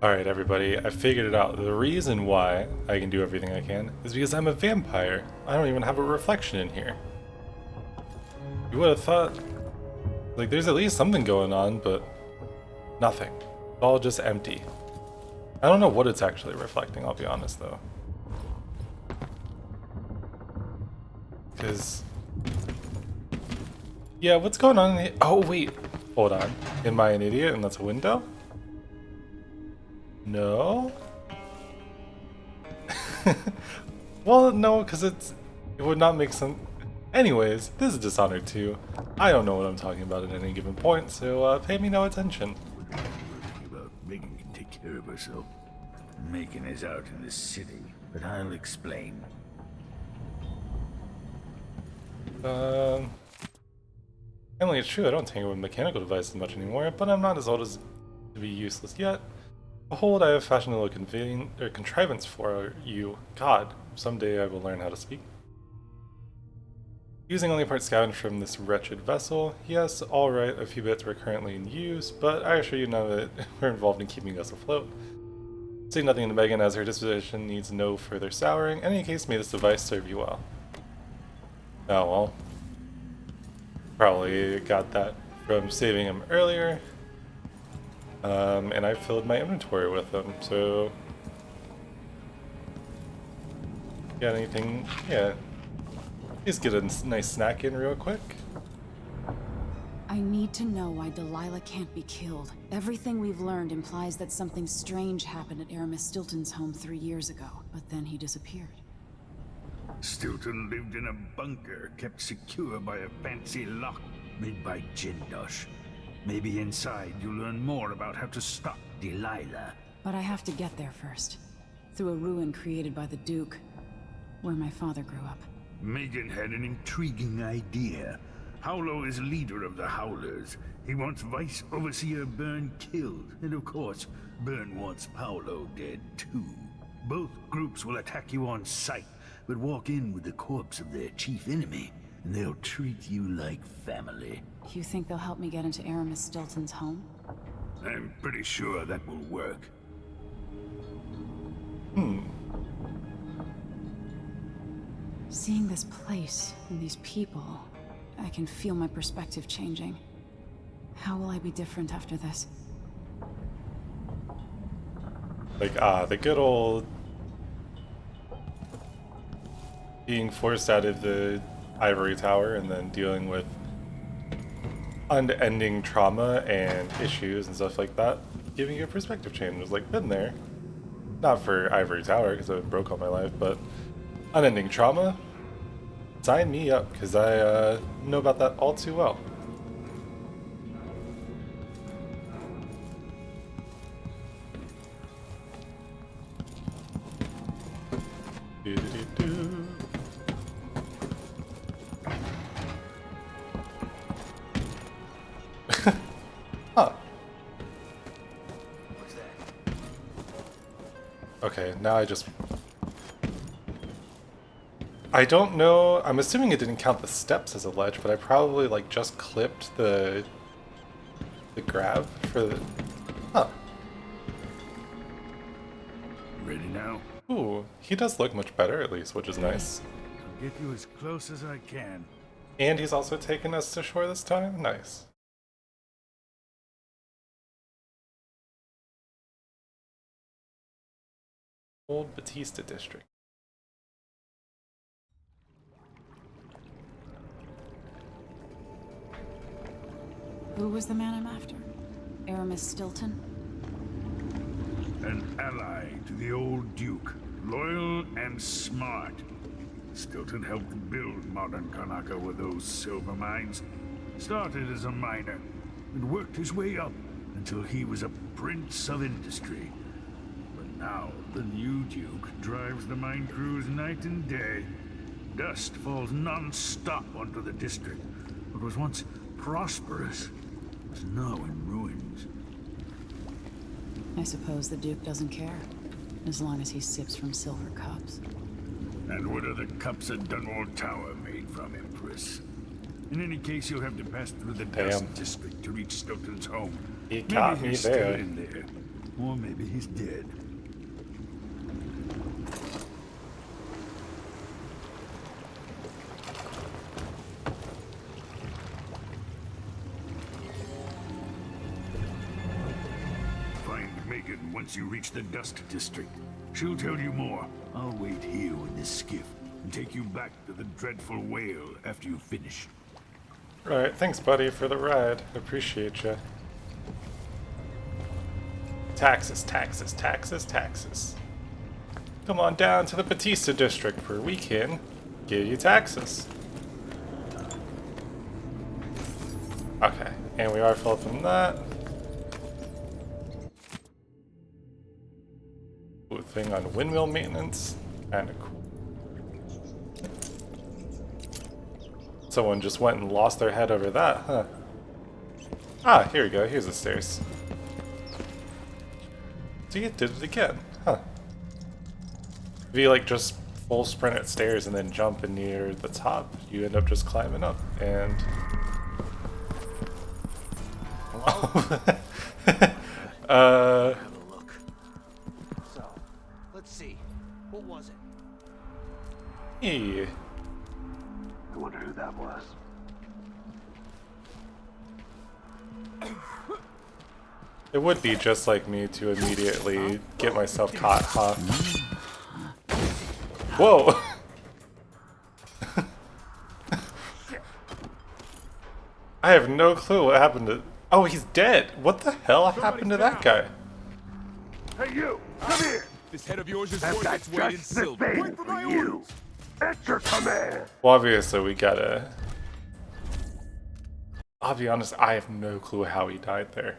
Alright, everybody, I figured it out. The reason why I can do everything I can is because I'm a vampire. I don't even have a reflection in here. You would have thought, like, there's at least something going on, but nothing. It's all just empty. I don't know what it's actually reflecting, I'll be honest, though. Because... yeah, what's going on in here? Oh, wait. Hold on. Am I an idiot and that's a window? No? Well, no, because it would not make sense. Anyways, this is Dishonored 2. I don't know what I'm talking about at any given point, so pay me no attention. About Megan can take care of herself. Megan is out in the city, but I'll explain. Emily, it's true I don't tinker with mechanical devices much anymore, but I'm not as old as to be useless yet. Behold, I have fashioned a little contrivance for you. God, someday I will learn how to speak. Using only parts scavenged from this wretched vessel. Yes, alright, a few bits were currently in use, but I assure you none of it were involved in keeping us afloat. Say nothing to Megan as her disposition needs no further souring. In any case, may this device serve you well. Oh well. Probably got that from saving him earlier. And I filled my inventory with them, so... got anything? Yeah. Just get a nice snack in real quick. I need to know why Delilah can't be killed. Everything we've learned implies that something strange happened at Aramis Stilton's home 3 years ago, but then he disappeared. Stilton lived in a bunker kept secure by a fancy lock made by Jindosh. Maybe inside you'll learn more about how to stop Delilah. But I have to get there first. Through a ruin created by the Duke, where my father grew up. Megan had an intriguing idea. Howlo is leader of the Howlers. He wants Vice Overseer Byrne killed, and of course, Byrne wants Paolo dead too. Both groups will attack you on sight, but walk in with the corpse of their chief enemy, and they'll treat you like family. You think they'll help me get into Aramis Stilton's home? I'm pretty sure that will work. Seeing this place and these people, I can feel my perspective changing. How will I be different after this? Like, the good old... being forced out of the ivory tower and then dealing with unending trauma and issues and stuff like that, giving you a perspective change. It was like, been there. Not for ivory tower, because it broke all my life, but unending trauma? Sign me up, because I know about that all too well. Do-do-do-do. Huh. What's that? Okay, now I don't know, I'm assuming it didn't count the steps as a ledge, but I probably like just clipped the grab for the... Huh. Ready now? Ooh, he does look much better at least, which is nice. I'll get you as close as I can. And he's also taken us to shore this time? Nice. Old Batista District. Who was the man I'm after? Aramis Stilton? An ally to the old Duke, loyal and smart. Stilton helped build modern Karnaca with those silver mines. Started as a miner, and worked his way up until he was a prince of industry. But now, the new Duke drives the mine crews night and day. Dust falls non-stop onto the district. What was once prosperous is now in ruins. I suppose the Duke doesn't care, as long as he sips from silver cups. And what are the cups at Dunwall Tower made from, Empress? In any case, you'll have to pass through the Dust District to reach Stilton's home. He caught Maybe me he's there. still in there. Or maybe he's dead. Find Megan once you reach the Dust District. She'll tell you more. I'll wait here with this skiff and take you back to the dreadful whale after you finish. Right, thanks buddy for the ride. Appreciate you. Taxes, taxes, taxes, taxes. Come on down to the Batista district where we can give you taxes. Okay, and we are full from that. Ooh, thing on windmill maintenance. Kinda cool. Someone just went and lost their head over that, huh? Ah, here we go. Here's the stairs. So you did it again, huh? If you like just full sprint at stairs and then jump and near the top, you end up just climbing up and... Have a look. So, let's see. What was it? Yeah. I wonder who that was. It would be just like me to immediately get myself caught, huh? Whoa! I have no clue what happened to... Oh, he's dead! What the hell happened to that guy? Hey you! Come here! This head of yours is I've worth got its weight in just the silver. thing Wait for for my you! orders. At your command! Well, obviously we gotta... I'll be honest, I have no clue how he died there.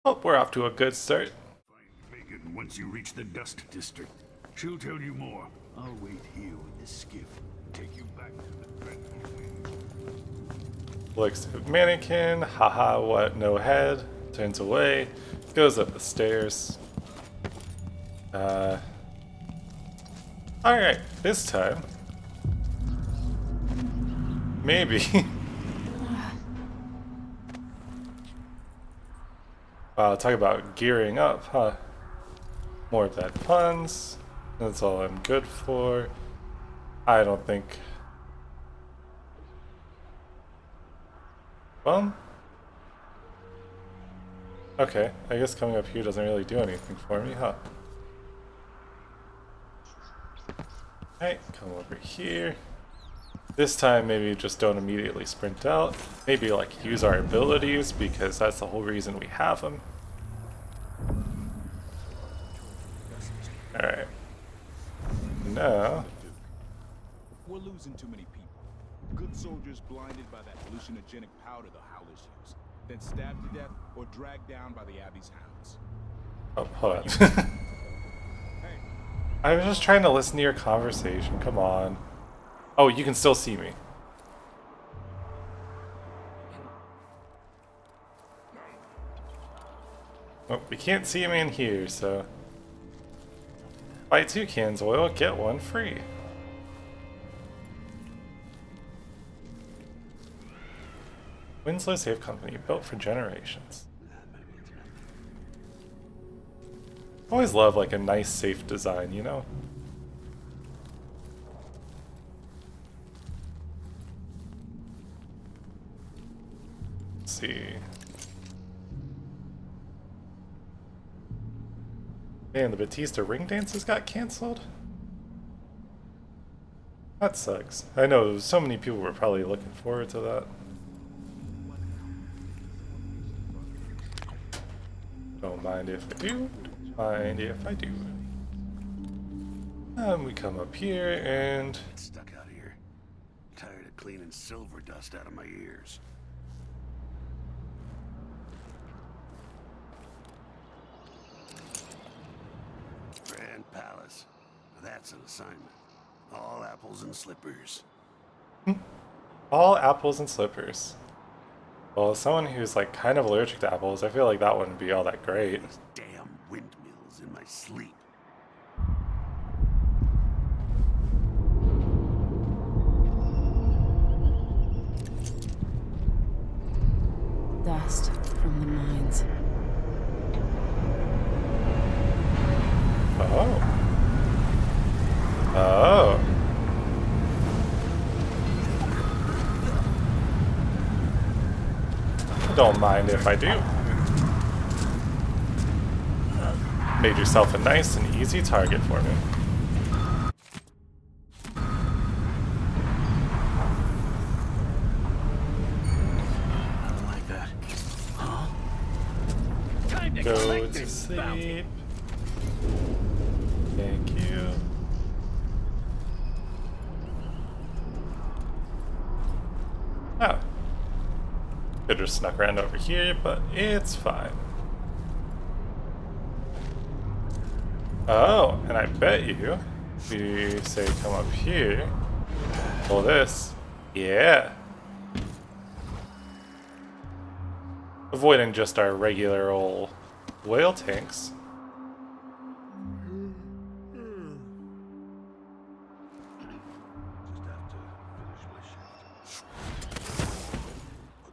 Oh, we're off to a good start. Find Megan once you reach the Dust District. She'll tell you more. I'll wait here with this skiff and take you back to the dreadful whale. Looks at mannequin, haha, what, no head, turns away, goes up the stairs. Alright, this time. Maybe. Wow, talk about gearing up, huh? More bad puns. That's all I'm good for. I don't think... Well... Okay, I guess coming up here doesn't really do anything for me, huh? Alright, come over here. This time maybe just don't immediately sprint out. Maybe like use our abilities because that's the whole reason we have them. Alright. Now... We're losing too many people. Good soldiers blinded by that hallucinogenic powder the Howlers use, then stabbed to death or dragged down by the Abbey's hounds. Oh, hold on. I was just trying to listen to your conversation, come on. Oh, you can still see me. Oh, we can't see him in here, so... Buy 2 cans of oil, get 1 free. Winslow Safe Company, built for generations. Always love like a nice safe design, you know? Let's see. Man, the Batista ring dances got cancelled? That sucks. I know so many people were probably looking forward to that. Don't mind if I do. Mind if I do. We come up here and... Get stuck out here. Tired of cleaning silver dust out of my ears. Grand Palace. That's an assignment. All apples and slippers. all apples and slippers. Well, as someone who's like kind of allergic to apples, I feel like that wouldn't be all that great. These damn windmills in my sleep. Dust from the mines. Oh. Oh. Don't mind if I do. Made yourself a nice and easy target for me. I don't like that. Huh? Time to Go collect to this bounty. sleep. Thank you. Oh. Could have snuck around over here, but it's fine. Oh, and I bet you, if you say come up here, pull this, yeah. Avoiding just our regular old whale tanks.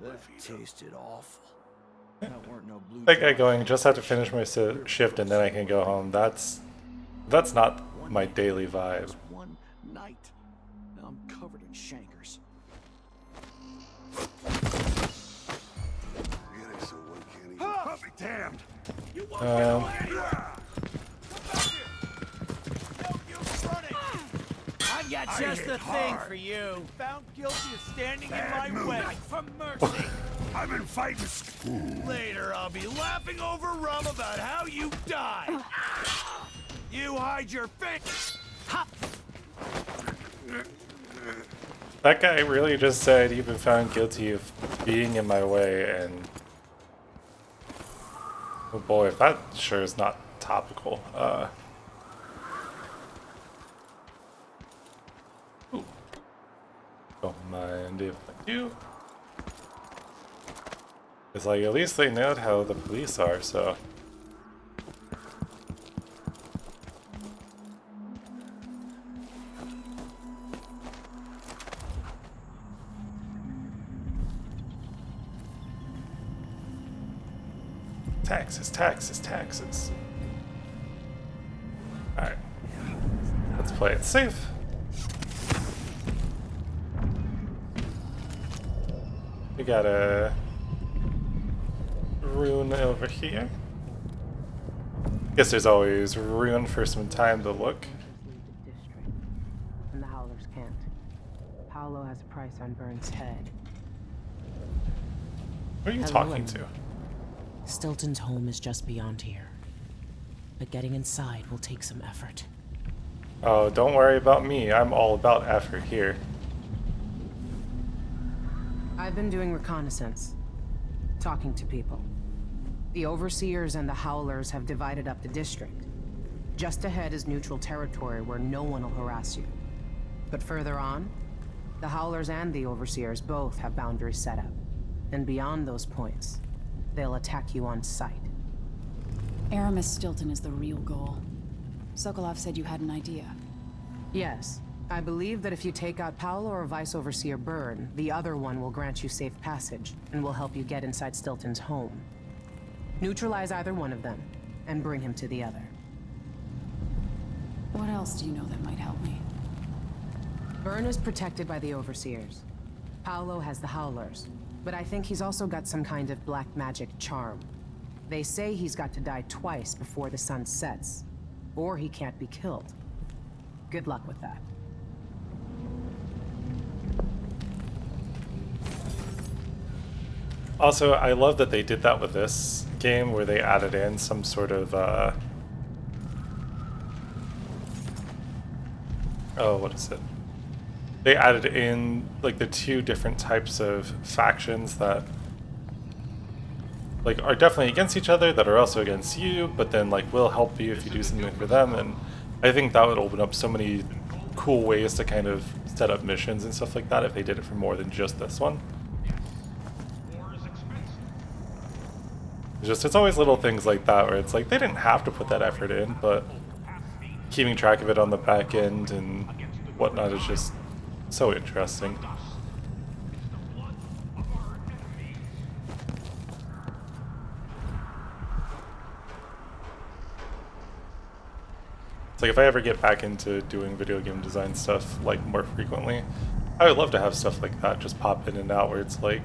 That tasted awful. That weren't no blue That guy going, just have to finish my shift and then I can go home. That's not my daily vibe. one night. Now I'm covered in shankers. Getting so one can't even. I'll be damned! You won't Um, get away! No use running! I've got I just hit the thing hard. for you. Found guilty of standing Bad in my move. way. For mercy. I've been fighting. Later, I'll be laughing over rum about how you died. You hide your face. Ha! That guy really just said you've been found guilty of being in my way, and oh boy, if that sure is not topical. Ooh. Don't mind if I do. It's like at least they know how the police are, so. Taxes, taxes, taxes. Alright. Let's play it safe. We got a rune over here. Guess there's always rune for some time to look. Leave the district, and the Howlers can't. Paolo has a price on Burns' head. Who are you Hello, talking Emily. to? Stilton's home is just beyond here. But getting inside will take some effort. Oh, don't worry about me. I'm all about effort here. I've been doing reconnaissance, talking to people. The Overseers and the Howlers have divided up the district. Just ahead is neutral territory where no one will harass you. But further on, the Howlers and the Overseers both have boundaries set up. And beyond those points, they'll attack you on sight. Aramis Stilton is the real goal. Sokolov said you had an idea. Yes. I believe that if you take out Paolo or Vice Overseer Byrne, the other one will grant you safe passage and will help you get inside Stilton's home. Neutralize either one of them and bring him to the other. What else do you know that might help me? Byrne is protected by the Overseers. Paolo has the Howlers, but I think he's also got some kind of black magic charm. They say he's got to die twice before the sun sets, or he can't be killed. Good luck with that. Also, I love that they did that with this game, where they added in some sort of, oh, what is it? They added in, like, the two different types of factions that, like, are definitely against each other, that are also against you, but then, like, will help you if you do something for them, and I think that would open up so many cool ways to kind of set up missions and stuff like that if they did it for more than just this one. It's always little things like that where it's like they didn't have to put that effort in, but keeping track of it on the back end and whatnot is just so interesting. It's like if I ever get back into doing video game design stuff like more frequently, I would love to have stuff like that just pop in and out where it's like,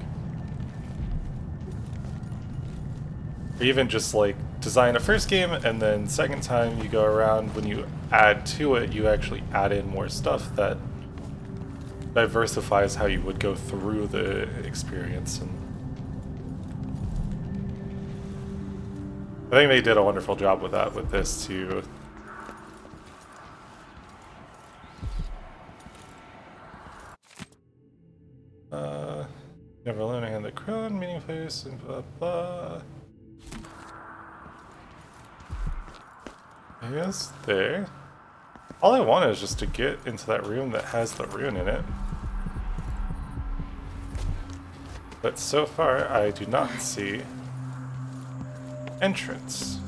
or even just like design a first game and then second time you go around, when you add to it, you actually add in more stuff that diversifies how you would go through the experience. And I think they did a wonderful job with that with this too. Never learning on the crown, meeting place, and blah blah. Yes, there. All I want is just to get into that room that has the rune in it. But so far, I do not see entrance.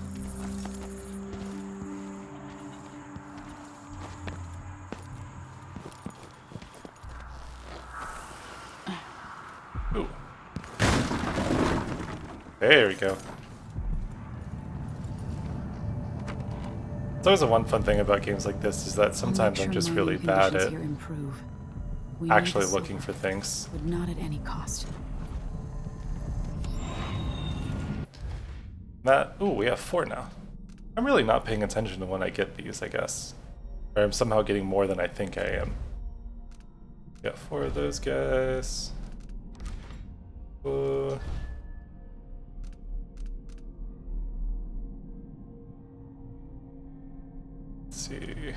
Ooh. There we go. It's always a one fun thing about games like this is that sometimes I'm just really bad at actually looking for things. But not at any cost. That, ooh, we have 4 now. I'm really not paying attention to when I get these, I guess. Or I'm somehow getting more than I think I am. Got 4 of those guys. Ooh. Let's see.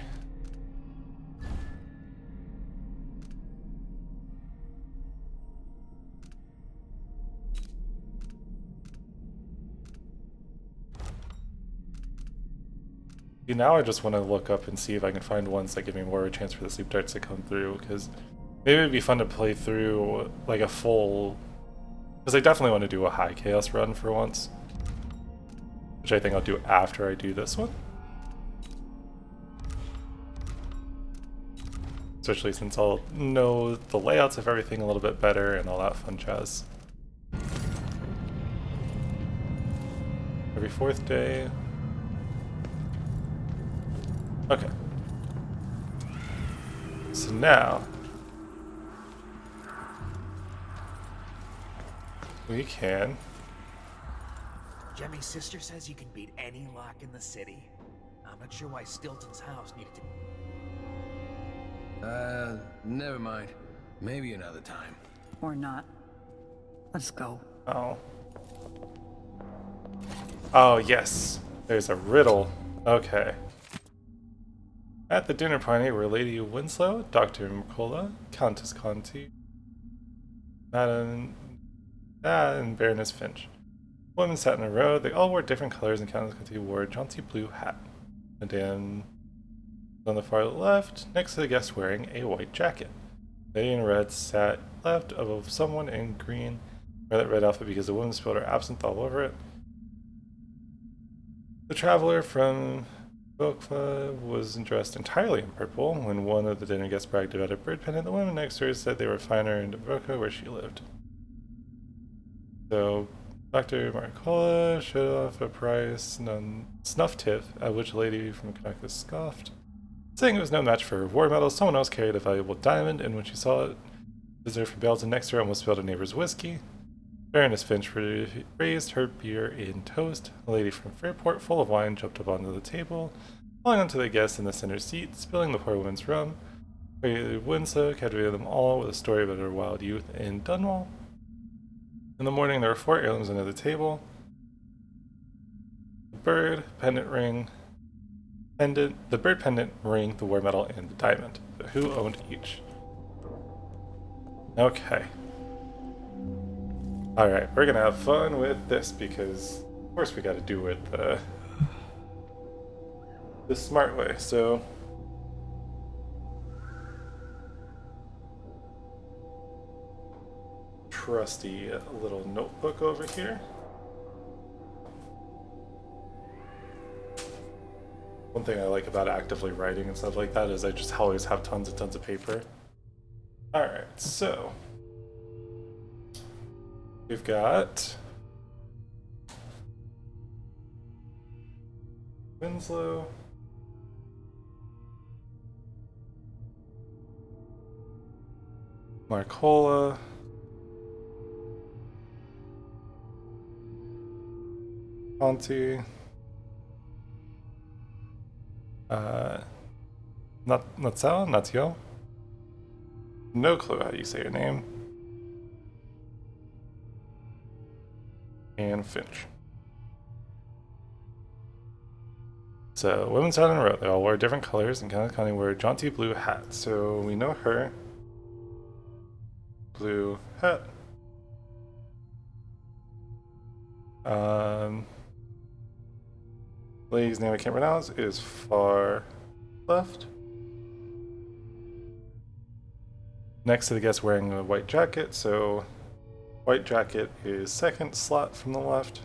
Now I just want to look up and see if I can find ones that give me more of a chance for the sleep darts to come through, because maybe it'd be fun to play through like a full, because I definitely want to do a high chaos run for once, which I think I'll do after I do this one. Especially since I'll know the layouts of everything a little bit better and all that fun jazz. Every 4th day. Okay. So now we can. Jemmy's sister says you can beat any lock in the city. I'm not sure why Stilton's house needed to. Never mind. Maybe another time. Or not. Let's go. Oh. Oh, yes. There's a riddle. Okay. At the dinner party were Lady Winslow, Dr. Mercola, Countess Conti, Madame, and Baroness Finch. Women sat in a row. They all wore different colors, and Countess Conti wore a jaunty blue hat. Madame was on the far left, next to the guest wearing a white jacket. Lady in red sat left of someone in green, wear that red outfit because the woman spilled her absinthe all over it. The traveler from Bokva was dressed entirely in purple. When one of the dinner guests bragged about a bird pendant, the woman next to her said they were finer in Dubrovka, where she lived. So, Dr. Marcola showed off a price snuff tip, at which a lady from Kanaka scoffed, saying it was no match for her war medal. Someone else carried a valuable diamond, and when she saw it, the visitor from Belgium next to her almost spilled a neighbor's whiskey. Baroness Finch raised her beer in toast. A lady from Fairport, full of wine, jumped up onto the table, falling onto the guest in the center seat, spilling the poor woman's rum. Lady Winslow captivated them all with a story about her wild youth in Dunwall. In the morning, there were 4 heirlooms under the table: the bird pendant ring, the bird pendant ring, the war medal, and the diamond. But who owned each? Okay. Alright, we're gonna have fun with this because, of course, we gotta do it the smart way, so. Trusty little notebook over here. One thing I like about actively writing and stuff like that is I just always have tons and tons of paper. Alright, so. We've got Winslow, Marcola. Auntie. Natio? No clue how you say your name. And Finch. So, women's out in a row. They all wear different colors, and Kenneth County wear jaunty blue hats. So, we know her. Blue hat. Lady's name I can't pronounce is far left. Next to the guest wearing a white jacket, so white jacket is second slot from the left.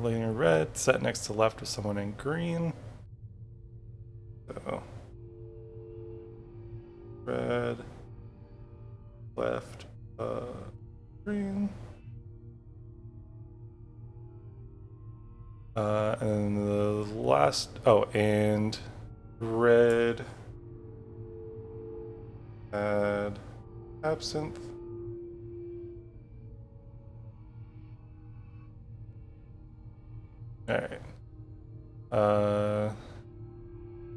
Lady in red, set next to left with someone in green. So, red, left, green. And the last, oh, and red had absinthe. Alright.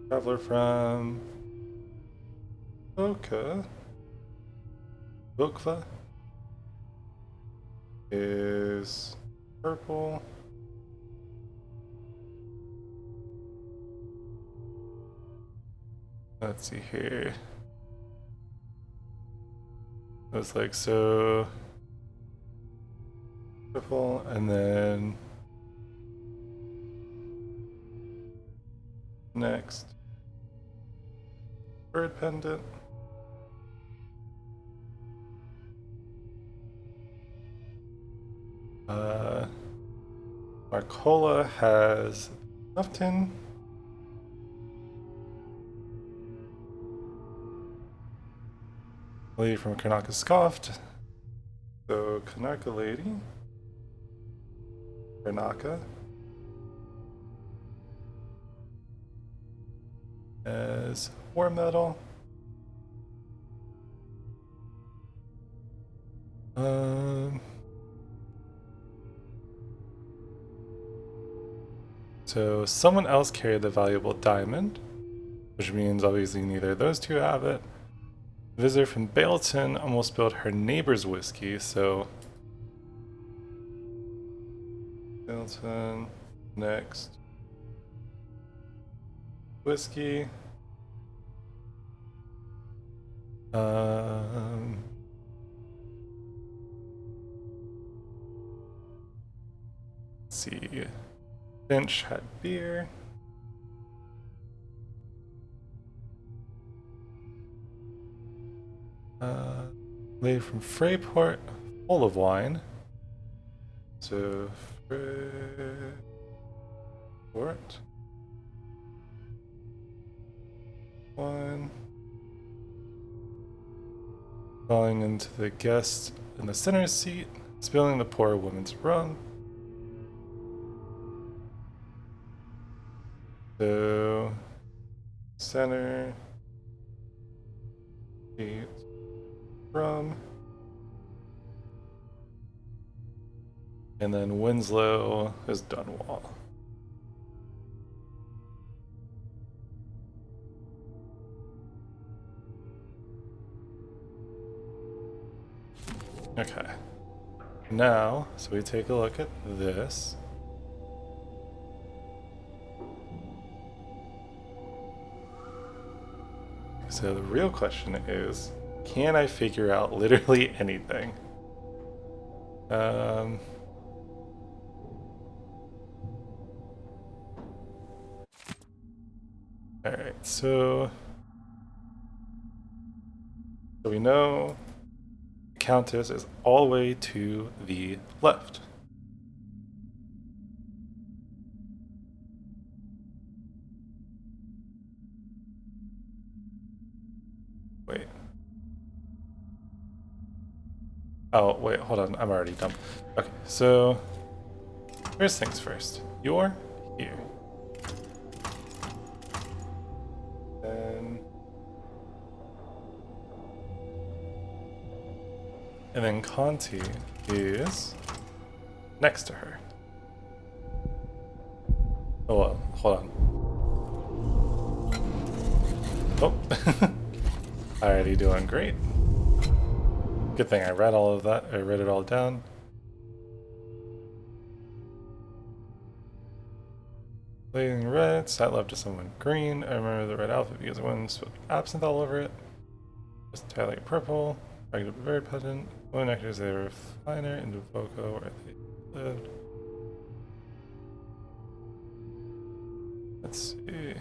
Traveler from Okva is purple. Let's see here. It's like so purple, and then next bird pendant. Marcola has Lufton. Lady from Karnaka scoffed. So Karnaka lady. Karnaka. As war metal. So someone else carried the valuable diamond, which means obviously neither of those two have it. Visitor from Baleton almost spilled her neighbor's whiskey, so Baleton next. Whiskey. Let's see. Finch had beer. Lady from Freyport, full of wine. So Freyport. Wine. Falling into the guest in the center seat, spilling the poor woman's rum. So, center, seat, rum. And then Winslow is Dunwall. Okay. Now, so we take a look at this. So the real question is, can I figure out literally anything? Alright, so we know the Countess is all the way to the left. Wait. Oh, wait, hold on. I'm already dumb. Okay, so first things first. You're here. And then Conti is next to her. Oh, well, hold on. Oh, already doing great. Good thing I read all of that. I read it all down. Bleeding red, sat left to someone green. I remember the red outfit because the one spilled absinthe all over it. Just entirely purple. Regular bird pageant. Women actors, they were finer in Voco where they lived. Let's see.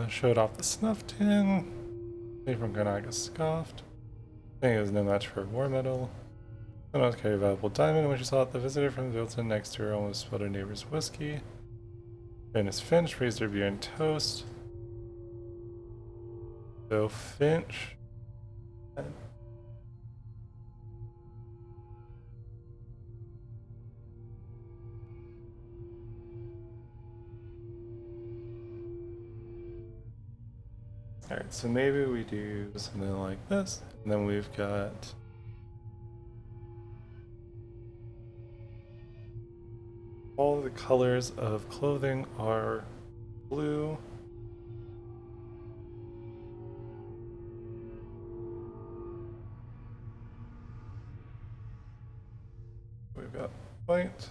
Showed off the snuff tin. Lady from Karnaga scoffed. Saying it was no match for a war medal. Someone else carried a valuable diamond, and when she saw it, the visitor from the built-in next to her almost spilled her neighbor's whiskey. Finch raised her beer and toast. So Finch. Alright, so maybe we do something like this, and then we've got all the colors of clothing are blue. We've got white.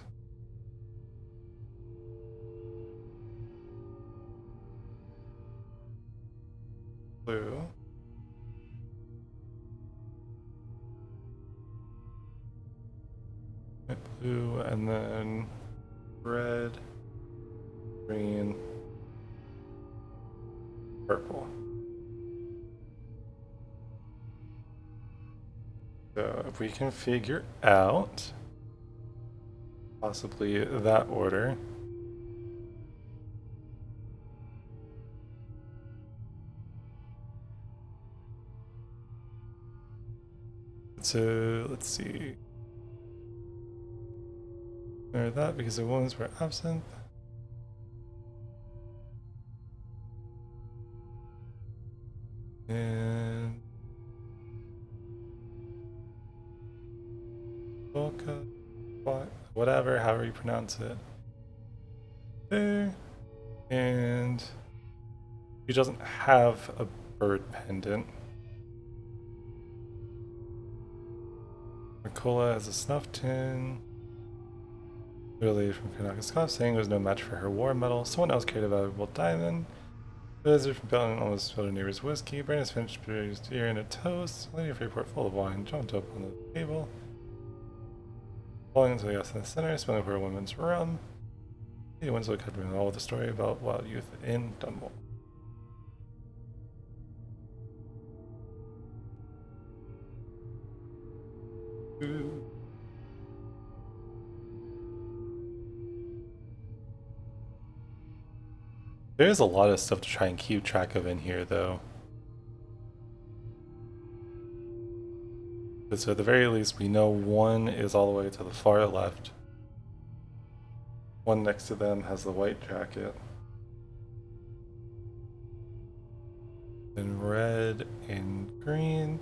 Blue. Blue, and then red, green, purple. So if we can figure out possibly that order. So let's see. Or that because the ones were absent. And Volca, whatever, however you pronounce it. There. And he doesn't have a bird pendant. Nicola has a snuff tin. Really from Kanakaskov saying there was no match for her war medal. Someone else carried a valuable diamond. Visitor from Belgium almost spilled her neighbor's whiskey. Brandon's finished produced beer and a toast. Lady of Freeport full of wine jumped up on the table. Falling into the gas in the center, smelling for a woman's rum. Lady Winslow cut me all with the story about wild youth in Dunwall. There's a lot of stuff to try and keep track of in here, though. But so at the very least, we know one is all the way to the far left. One next to them has the white jacket. Then red and green.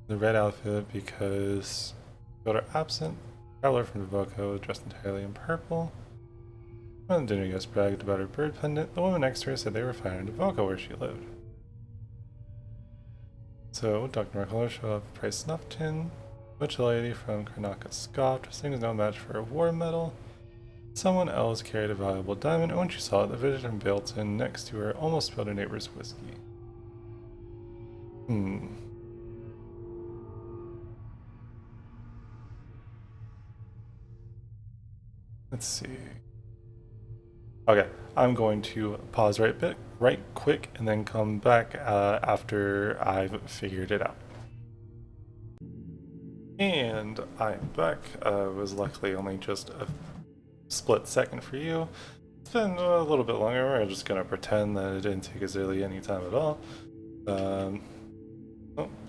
The red outfit because got her absent. Traveler from Devoko dressed entirely in purple. When the dinner guest bragged about her bird pendant, the woman next to her said they were fine in Devoko where she lived. So, Dr. Merkel showed up a price snuff tin. Which lady from Karnaka scoffed, saying there's no match for a war medal. Someone else carried a valuable diamond, and when she saw it, the visitor from Built-in next to her almost spilled her neighbor's whiskey. Let's see. Okay, I'm going to pause right quick, and then come back after I've figured it out. And I am back. It was luckily only just a split second for you. been a little bit longer. We're just gonna pretend that it didn't take us really any time at all. Oh,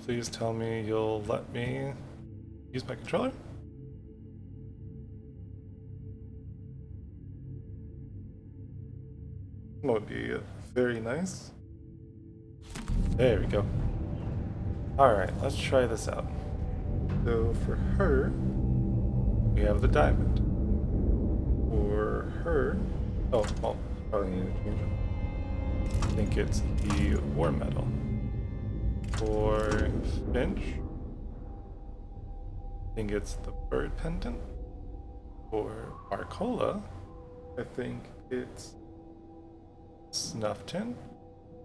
please tell me you'll let me use my controller? That would be very nice. There we go. Alright, let's try this out. So for her, we have the diamond. For her, oh, well, probably need to change it. I think it's the war medal. For Finch, I think it's the bird pendant. For Arcola, I think it's Snuff Tin.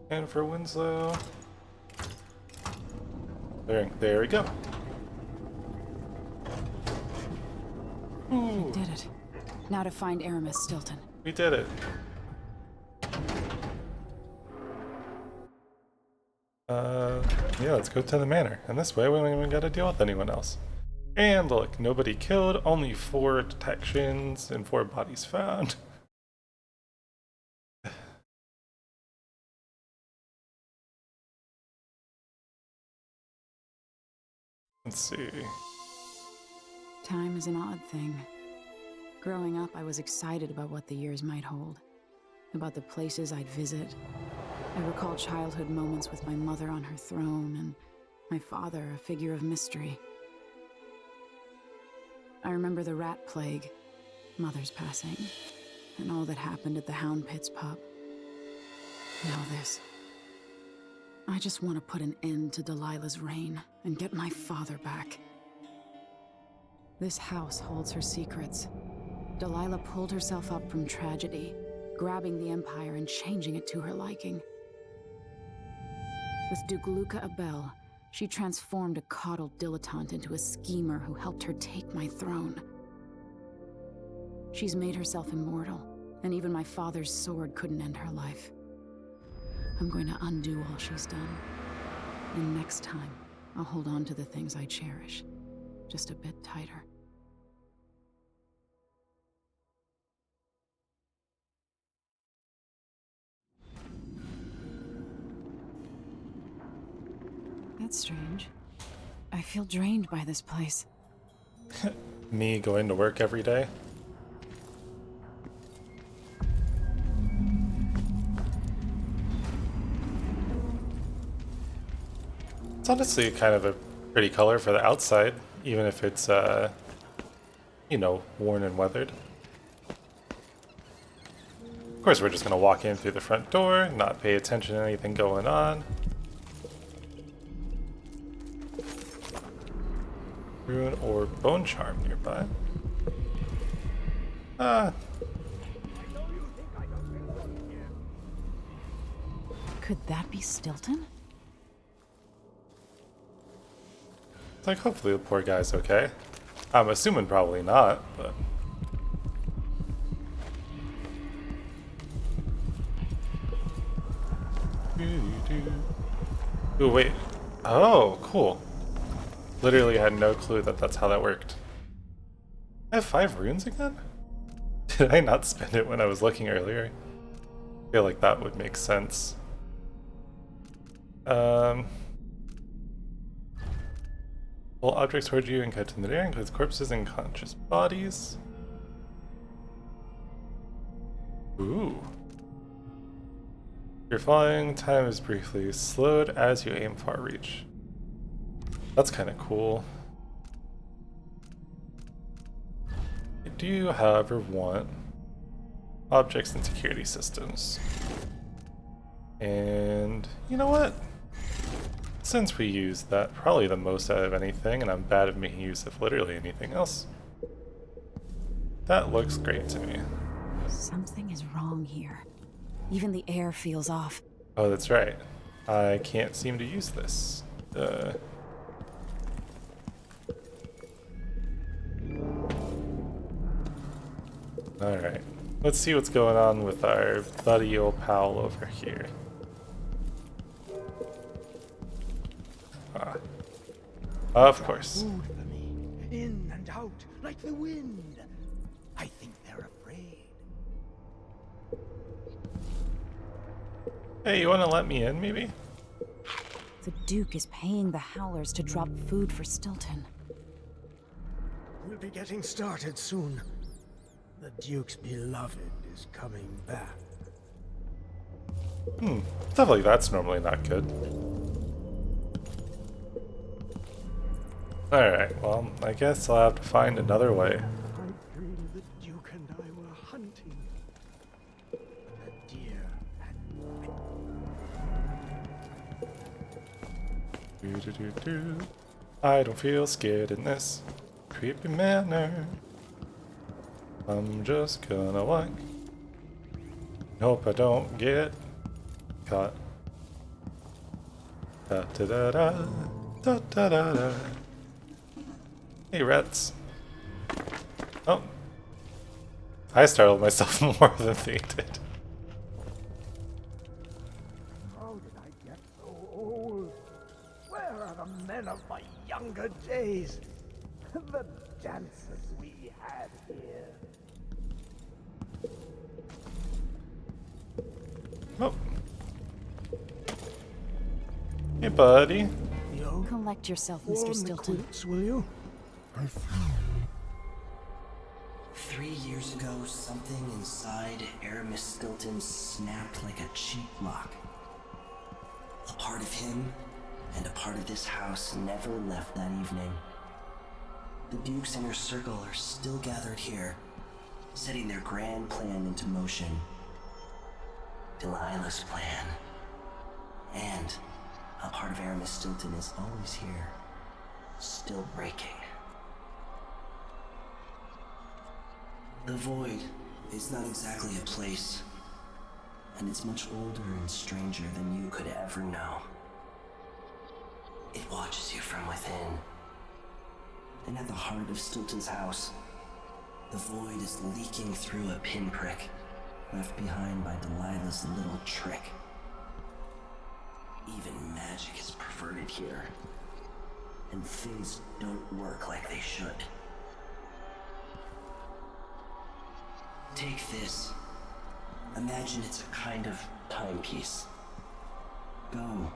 And for Winslow, there we go. Ooh. We did it. Now to find Aramis Stilton. We did it. Yeah, let's go to the manor. And this way we don't even gotta deal with anyone else. And look, nobody killed, only 4 detections and 4 bodies found. Let's see. Time is an odd thing. Growing up, I was excited about what the years might hold, about the places I'd visit. I recall childhood moments with my mother on her throne and my father, a figure of mystery. I remember the rat plague, Mother's passing, and all that happened at the Hound Pit's pub. Now this. I just want to put an end to Delilah's reign and get my father back. This house holds her secrets. Delilah pulled herself up from tragedy, grabbing the Empire and changing it to her liking. With Duke Luca Abel, she transformed a coddled dilettante into a schemer who helped her take my throne. She's made herself immortal, and even my father's sword couldn't end her life. I'm going to undo all she's done. And next time, I'll hold on to the things I cherish, just a bit tighter. That's strange. I feel drained by this place. Me going to work every day. It's honestly kind of a pretty color for the outside, even if it's, you know, worn and weathered. Of course, we're just gonna walk in through the front door, not pay attention to anything going on. Rune or Bone Charm nearby. Could that be Stilton? It's like, hopefully the poor guy's okay. I'm assuming probably not, but... Ooh, wait. Oh, cool. Literally had no clue that that's how that worked. I have 5 runes again? Did I not spend it when I was looking earlier? I feel like that would make sense. All objects toward you and cut in the air includes corpses and conscious bodies. Ooh. Your flying time is briefly slowed as you aim far reach. That's kind of cool. I do, however, want objects and security systems. And you know what? Since we used that probably the most out of anything, and I'm bad at making use of literally anything else, that looks great to me. Something is wrong here. Even the air feels off. Oh, that's right. I can't seem to use this. Alright, let's see what's going on with our buddy old pal over here. Of course. Food for me, in and out, like the wind. I think they're afraid. Hey, you wanna let me in, maybe? The Duke is paying the Howlers to drop food for Stilton. We'll be getting started soon. The Duke's beloved is coming back. Stuff like that's normally not good. Alright, well, I guess I'll have to find another way. I dreamed the Duke and I were hunting. A deer Do-do-do-do. I don't feel scared in this creepy manner. I'm just gonna walk. Hope I don't get caught. Da da da da da da da da. Hey rats. Oh. I startled myself more than they did. How did I get so old? Where are the men of my younger days? The dances we had here. Oh. Hey buddy. Collect yourself, Mr. Stilton. Will you? 3 years ago, something inside Aramis Stilton snapped like a cheap lock. A part of him and a part of this house never left that evening. The Duke's inner circle are still gathered here, setting their grand plan into motion. Delilah's plan. And a part of Aramis Stilton is always here, still breaking. The Void is not exactly a place, and it's much older and stranger than you could ever know. It watches you from within. And at the heart of Stilton's house, the Void is leaking through a pinprick left behind by Delilah's little trick. Even magic is perverted here, and things don't work like they should. Take this. Imagine it's a kind of timepiece. Go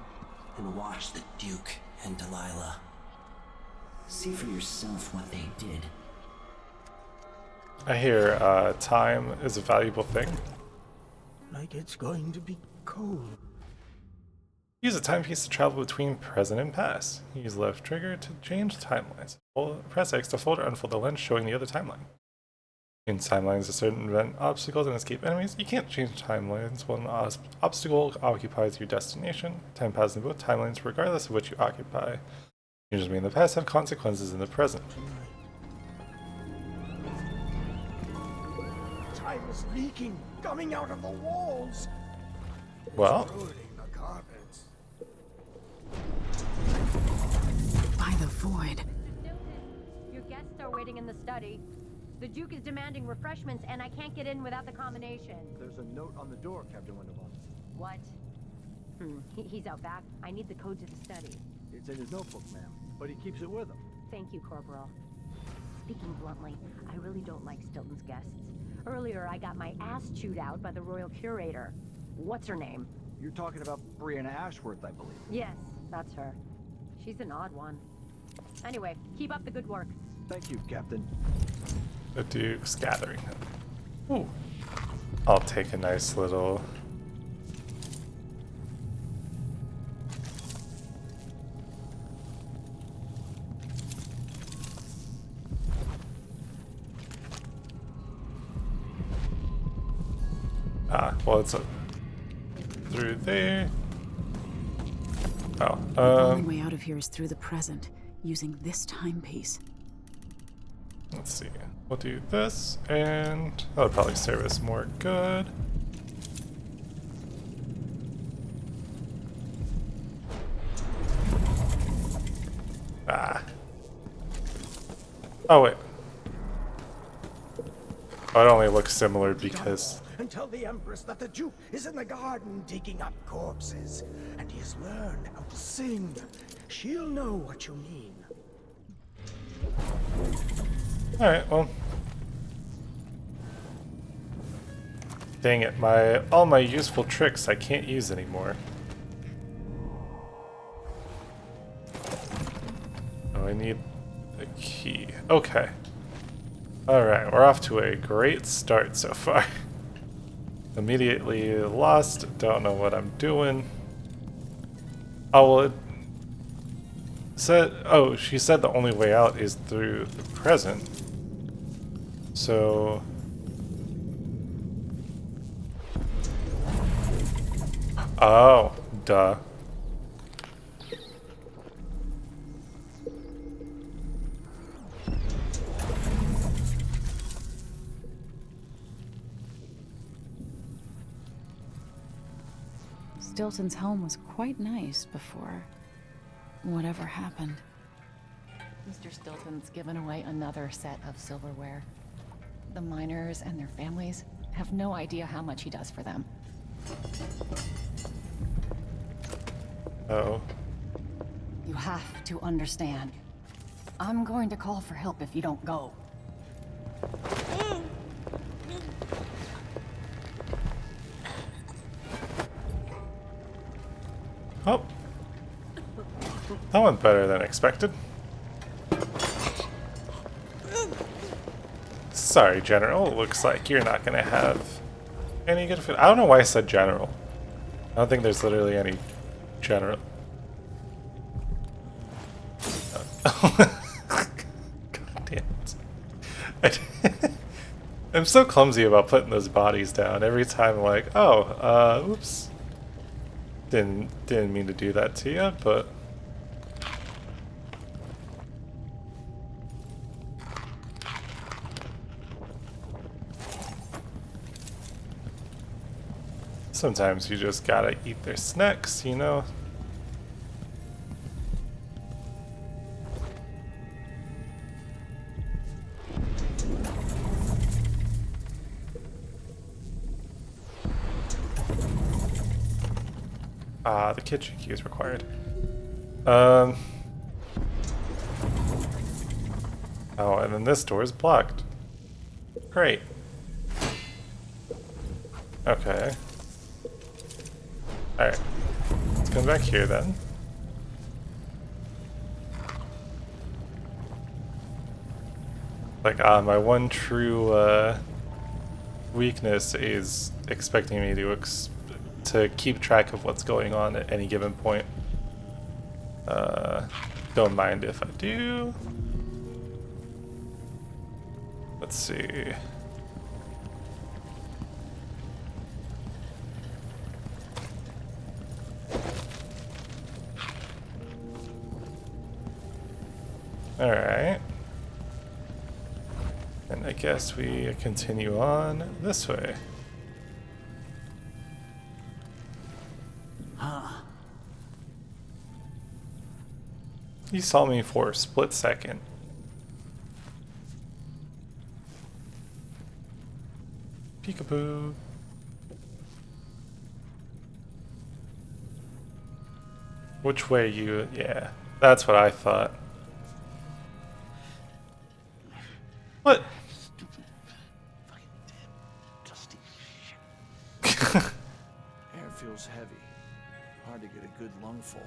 and watch the Duke and Delilah. See for yourself what they did. I hear time is a valuable thing. Like it's going to be cold. Use a timepiece to travel between present and past. Use left trigger to change timelines. Press X to fold or unfold the lens showing the other timeline. Change timelines to certain event obstacles and escape enemies. You can't change timelines when an obstacle occupies your destination. Time passes in both timelines regardless of which you occupy. Changes made in the past have consequences in the present. Time is leaking, coming out of the walls. Well, Ruining the carpets. By the Void. Your guests are waiting in the study. The Duke is demanding refreshments, and I can't get in without the combination. There's a note on the door, Captain Winterbourne. What? He's out back. I need the code to the study. It's in his notebook, ma'am, but he keeps it with him. Thank you, Corporal. Speaking bluntly, I really don't like Stilton's guests. Earlier, I got my ass chewed out by the Royal Curator. What's her name? You're talking about Brianna Ashworth, I believe. Yes, that's her. She's an odd one. Anyway, keep up the good work. Thank you, Captain. the Duke's gathering. Ooh. I'll take a nice little... well, it's through there. Oh, the only way out of here is through the present, using this timepiece. Let's see. We'll do this, and that'll probably serve us more good. Ah. Oh, wait. Oh, it only looks similar because... And tell the Empress that the Duke is in the garden digging up corpses, and he has learned how to sing. She'll know what you mean. Alright, well. Dang it, all my useful tricks I can't use anymore. Oh, I need a key. Okay. Alright, we're off to a great start so far. Immediately lost, don't know what I'm doing. Oh, well, she said the only way out is through the present. So... Oh, duh. Stilton's home was quite nice before whatever happened. Mr. Stilton's given away another set of silverware. The miners and their families have no idea how much he does for them. Oh. You have to understand. I'm going to call for help if you don't go. Oh. That went better than expected. Sorry, General. Looks like you're not gonna have any good food. I don't know why I said General. I don't think there's literally any General. God damn it. I'm so clumsy about putting those bodies down. Every time I'm like, oh, oops. Didn't mean to do that to you, but... Sometimes you just gotta eat their snacks, you know? Ah, the kitchen key is required. Oh, and then this door is blocked. Great. Okay. Alright. Let's come back here then. Like, my one true weakness is expecting me to keep track of what's going on at any given point. Don't mind if I do. Let's see. Alright. And I guess we continue on this way. Huh. You saw me for a split second. Peekaboo. Which way you... Yeah, that's what I thought. What? Stupid fucking damn dusty shit. Air feels heavy. Hard to get a good lungful.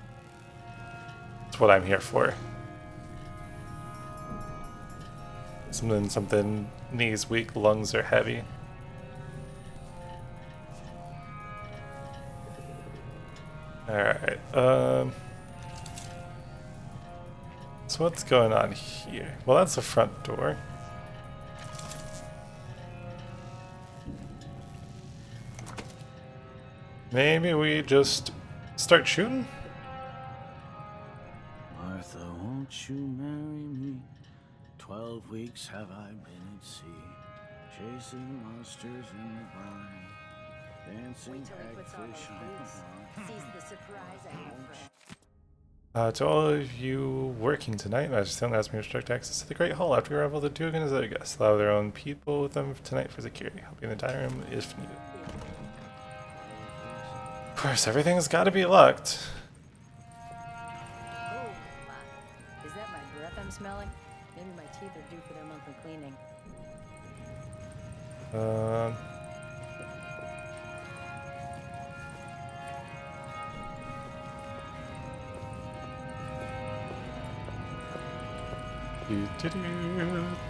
That's what I'm here for. Something, knees weak, lungs are heavy. Alright, so what's going on here? Well, that's the front door. Maybe we just start shooting? Martha, won't you marry me? 12 weeks have I been at sea, chasing monsters in the brine, dancing hagfish on the pond. Sees the surprise I have for To all of you working tonight, Master Stone asked me to restrict access to the Great Hall after arrival of the Duke and his other guests. Allow their own people with them tonight for security, helping in the dining room if needed. Of course, everything's got to be locked. Is that my breath I'm smelling? Maybe my teeth are due for their monthly cleaning.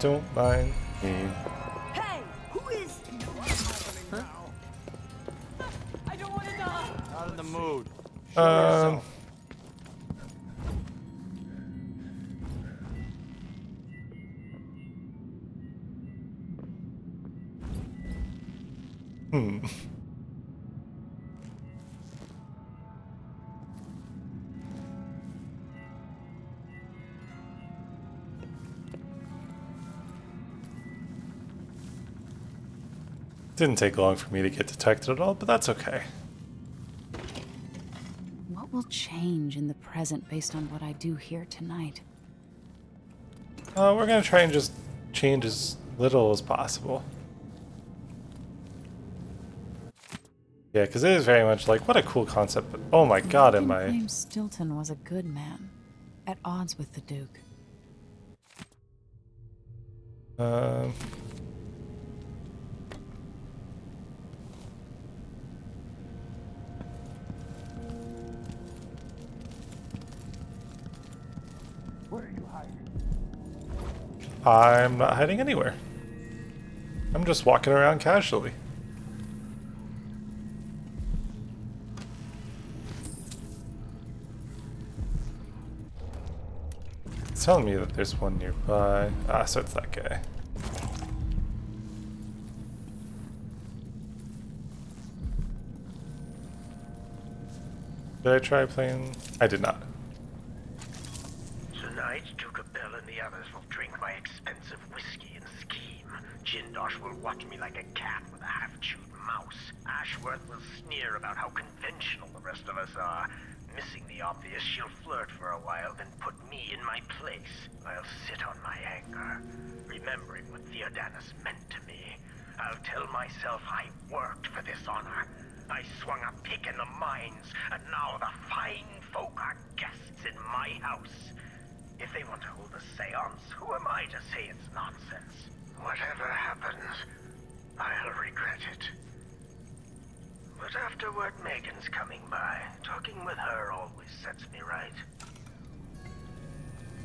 Don't mind me. Hey, who is? Huh? I don't want to die. Not in the mood. Hmm. Didn't take long for me to get detected at all, but that's okay. What will change in the present based on what I do here tonight? We're gonna try and just change as little as possible. Yeah, because it is very much like, what a cool concept, but oh my god, am I... James Stilton was a good man, at odds with the Duke. Where are you hiding? I'm not hiding anywhere. I'm just walking around casually. It's telling me that there's one nearby. Ah, so it's that guy. Did I try playing? I did not. Tonight, Duke of Bell and the others will drink my expensive whiskey and scheme. Jindosh will watch me like a cat with a half-chewed mouse. Ashworth will sneer about how conventional the rest of us are. Missing the obvious, she'll flirt for a while, then put me in my place. I'll sit on my anger, remembering what Theodanis meant to me. I'll tell myself I worked for this honor. I swung a pick in the mines, and now the fine folk are guests in my house. If they want to hold a seance, who am I to say it's nonsense? Whatever happens, I'll regret it. But afterward, Megan's coming by. Talking with her always sets me right.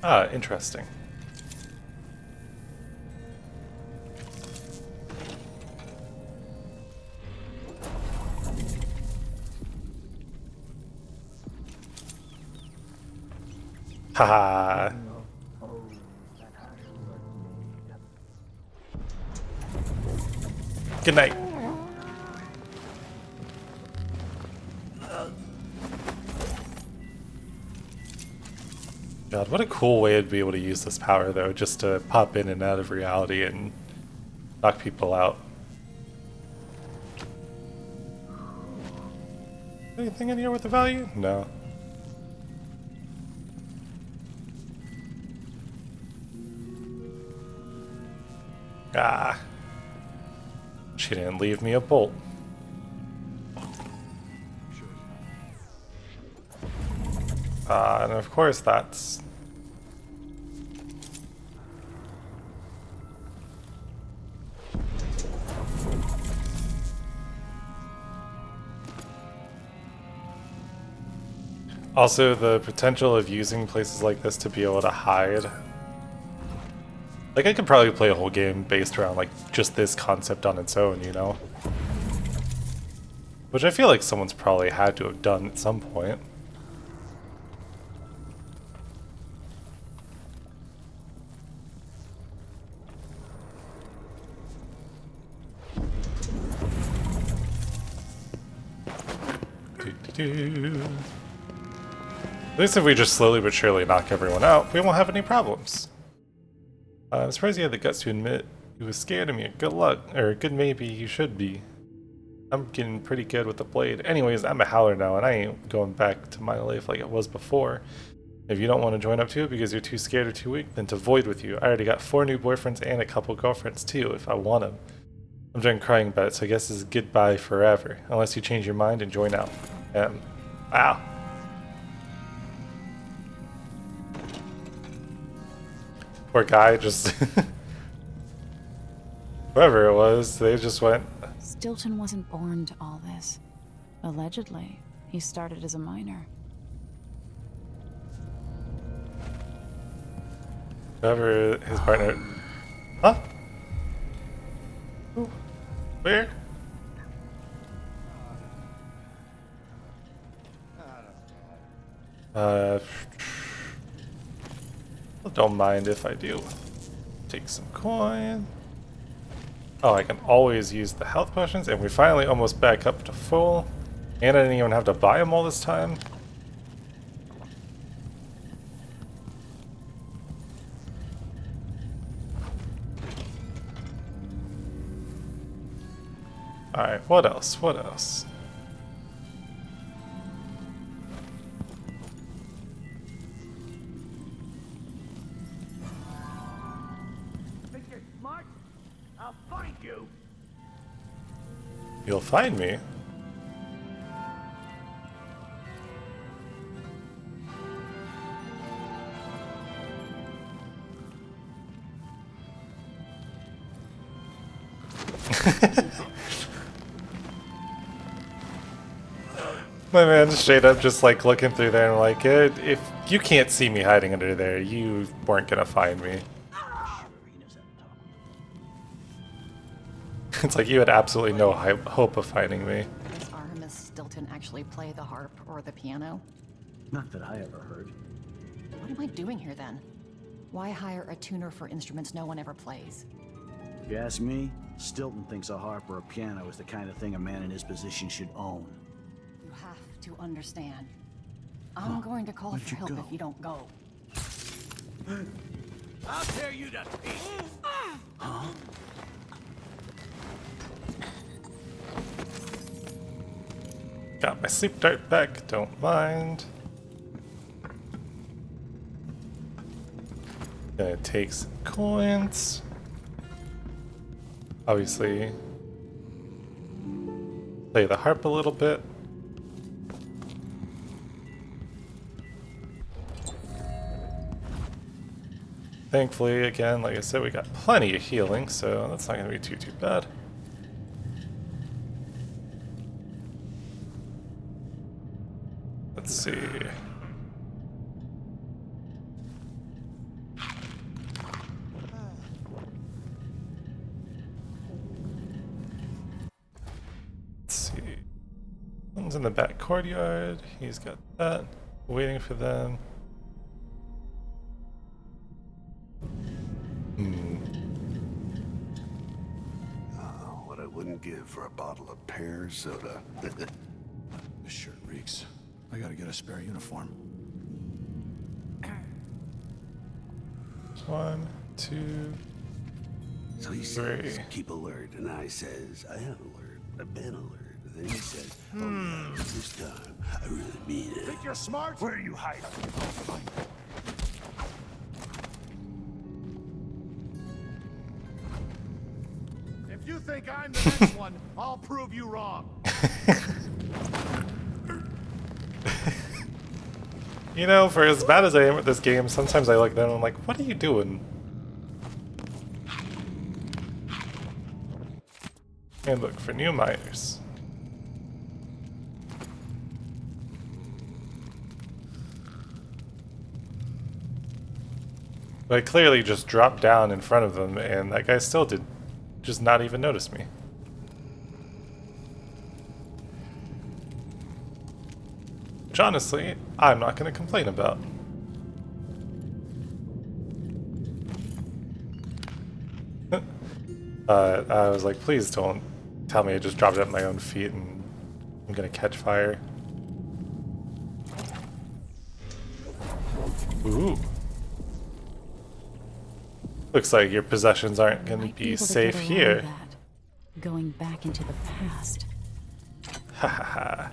Ah, interesting. Haha. Good night. God, what a cool way to be able to use this power, though, just to pop in and out of reality and knock people out. Anything in here with a value? No. Ah. She didn't leave me a bolt. And of course that's... Also, the potential of using places like this to be able to hide. Like, I could probably play a whole game based around, like, just this concept on its own, you know? Which I feel like someone's probably had to have done at some point. At least if we just slowly but surely knock everyone out, we won't have any problems. I'm surprised he had the guts to admit he was scared of me. Good luck, or good maybe you should be. I'm getting pretty good with the blade. Anyways, I'm a howler now, and I ain't going back to my life like it was before. If you don't want to join up to it because you're too scared or too weak, then to void with you. I already got 4 new boyfriends and a couple girlfriends too, if I want them. I'm done crying about it, so I guess this is goodbye forever. Unless you change your mind and join out. Wow. Poor guy just... Whoever it was, they just went... Stilton wasn't born to all this. Allegedly, he started as a miner. Whoever his partner. Huh? Ooh. Where? Don't mind if I do. Take some coin. Oh, I can always use the health potions, and we finally almost back up to full. And I didn't even have to buy them all this time. Alright, what else? What else? Think you're smart? I'll find you. You'll find me. My man straight up just like looking through there and like, if you can't see me hiding under there, you weren't gonna find me. It's like you had absolutely no hope of finding me. Does Artemis Stilton actually play the harp or the piano? Not that I ever heard. What am I doing here then? Why hire a tuner for instruments no one ever plays? If you ask me, Stilton thinks a harp or a piano is the kind of thing a man in his position should own. You have to understand. I'm going to call for help if you don't go. I'll tear you to pieces. Huh? Got my sleep dart back, don't mind. Gonna take some coins. Obviously, play the harp a little bit. Thankfully, again, like I said, we got plenty of healing, so that's not gonna be too bad. Let's see. Let's see. One's in the back courtyard. He's got that. Waiting for them. What I wouldn't give for a bottle of pear soda. This shirt reeks. I gotta get a spare uniform. 1, 2, So he 3. says, keep alert, and I says, I am alert. I've been alert. Then he says, oh no, this time, I really mean it. Think you're smart? Where are you hiding? If you think I'm the next one, I'll prove you wrong. You know, for as bad as I am at this game, sometimes I look at them and I'm like, what are you doing? And look for new miners. But I clearly just dropped down in front of them, and that guy still did just not even notice me. Which honestly, I'm not going to complain about. I was like, please don't tell me I just dropped it at my own feet and I'm going to catch fire. Ooh. Looks like your possessions aren't going to be safe here. Going back into the past. Ha ha ha.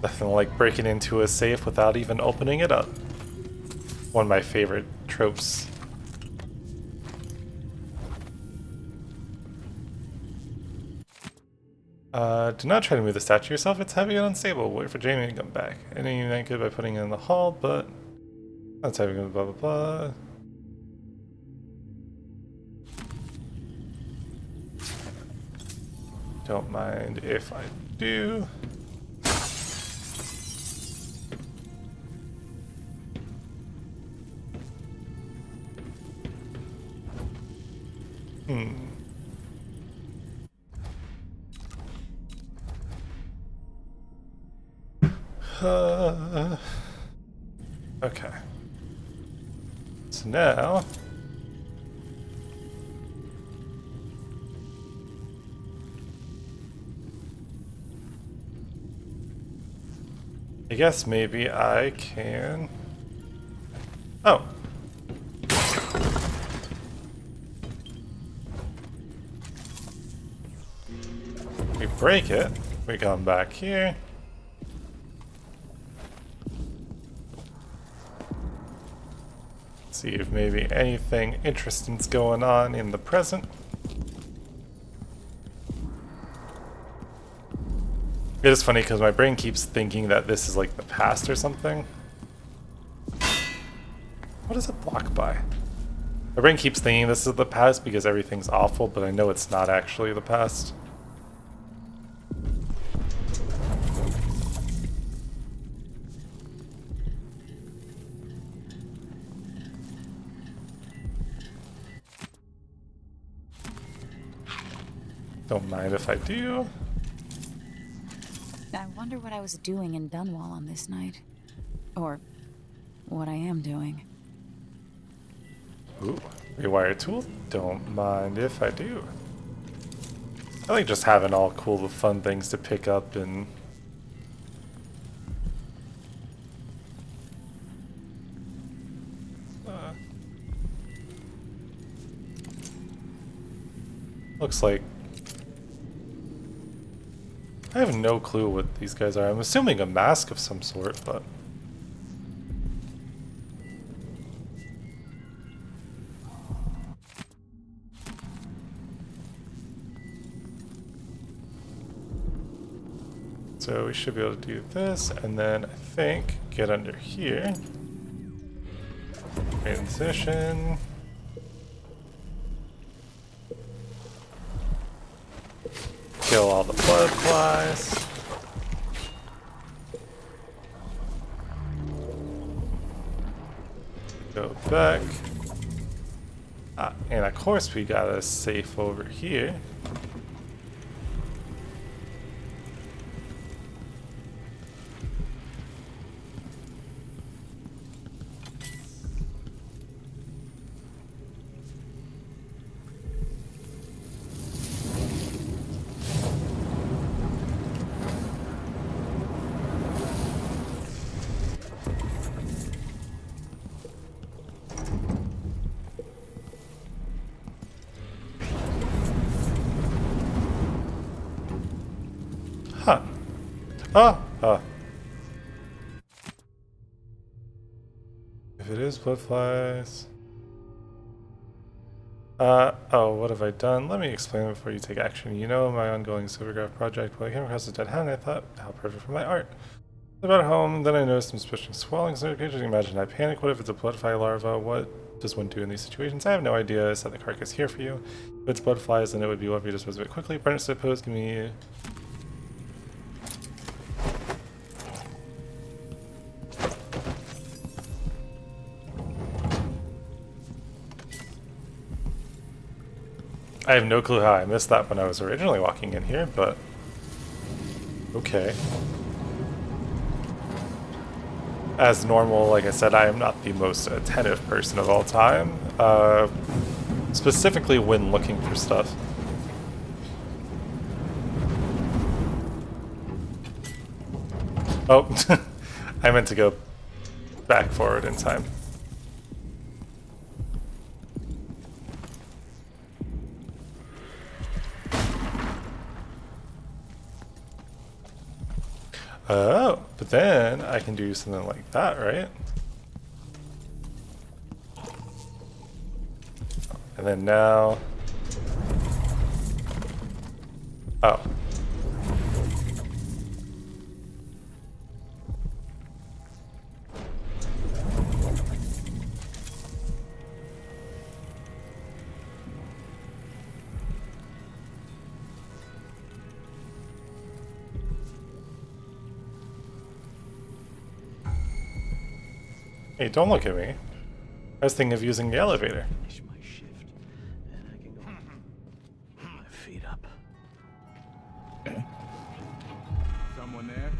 Nothing like breaking into a safe without even opening it up. One of my favorite tropes. Do not try to move the statue yourself, it's heavy and unstable. Wait for Jamie to come back. Any unite good by putting it in the hall, but that's heavy, blah blah blah. Don't mind if I do. Okay. So now... I guess maybe I can... Oh. We break it. We come back here. See if maybe anything interesting's going on in the present. It is funny because my brain keeps thinking that this is like the past or something. What is it blocked by? My brain keeps thinking this is the past because everything's awful, but I know it's not actually the past. Don't mind if I do. I wonder what I was doing in Dunwall on this night. Or what I am doing. Ooh, rewire tool? Don't mind if I do. I like just having all cool fun things to pick up and... looks like... I have no clue what these guys are. I'm assuming a mask of some sort, but... So we should be able to do this, and then I think get under here. Transition. Kill all the blood flies. Go back. And of course we got a safe over here. Huh. Oh. If it is blood flies... oh, what have I done? Let me explain before you take action. You know my ongoing silvergraph project. When I came across a dead hand, I thought, how perfect for my art. About home, then I noticed some suspicious swelling. So can you imagine I panic? What if it's a bloodfly larva? What does one do in these situations? I have no idea. I set the carcass here for you. If it's blood flies, then it would be well if you dispose of it quickly. Burn it, suppose. Give me... I have no clue how I missed that when I was originally walking in here, but... okay. As normal, like I said, I am not the most attentive person of all time. Specifically when looking for stuff. Oh, I meant to go back forward in time. Oh, but then I can do something like that, right? And then now... oh. Hey, don't look at me. I was thinking of using the elevator.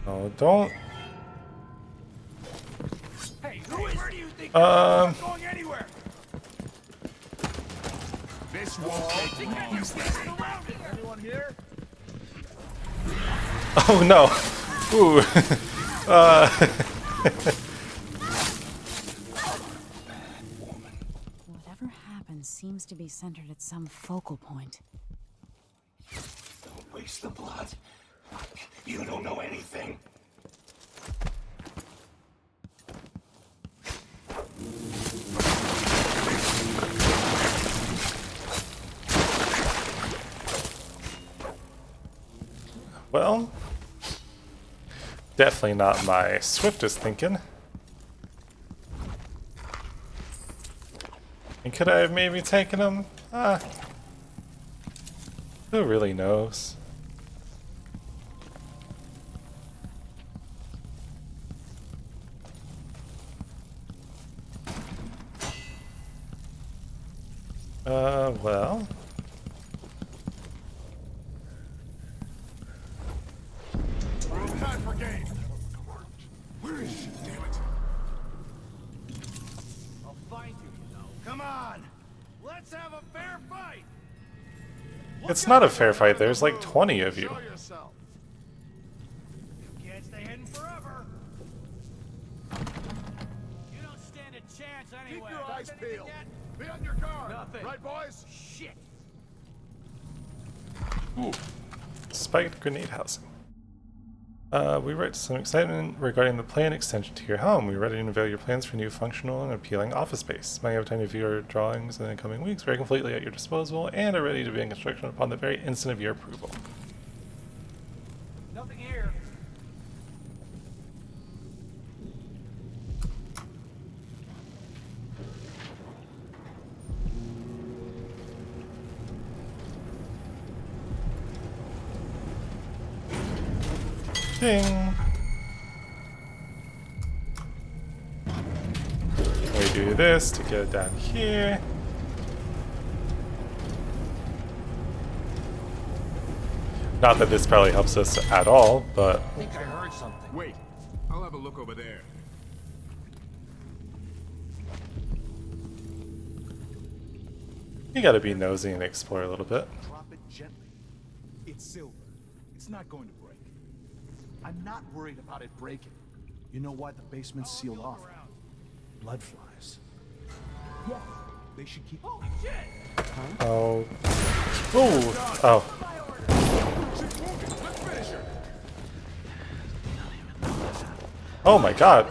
Oh, don't. Hey, where do you think you're not going anywhere? This won't take long. Anyone here? Oh no! Ooh. Whatever happens seems to be centered at some focal point. Don't waste the blood. You don't know anything. Well, definitely not my swiftest thinking. And could I have maybe taken him? Who really knows? Well. Time for game. Where is she? Damn it. I'll find you, you know. Come on. Let's have a fair fight. It's not a fair fight, there's like 20 of you. Show yourself. You can't stay hidden forever. You don't stand a chance anyway. Keep your eyes peeled. Be on your guard. Nothing. Right, boys? Shit. Ooh. Spiked grenade housing. We write some excitement regarding the planned extension to your home. We're ready to unveil your plans for new functional and appealing office space. Might have time to view our drawings in the coming weeks. Very completely at your disposal and are ready to begin construction upon the very instant of your approval. Nothing here. Ding! We do this to get it down here. Not that this probably helps us at all, but... I think I heard something. Wait, I'll have a look over there. You gotta be nosy and explore a little bit. Drop it gently. It's silver. It's not going to break. I'm not worried about it breaking. You know why the basement's sealed off? Blood flies. Yes. They should keep. Holy shit! Oh. Ooh. Oh. Oh my god.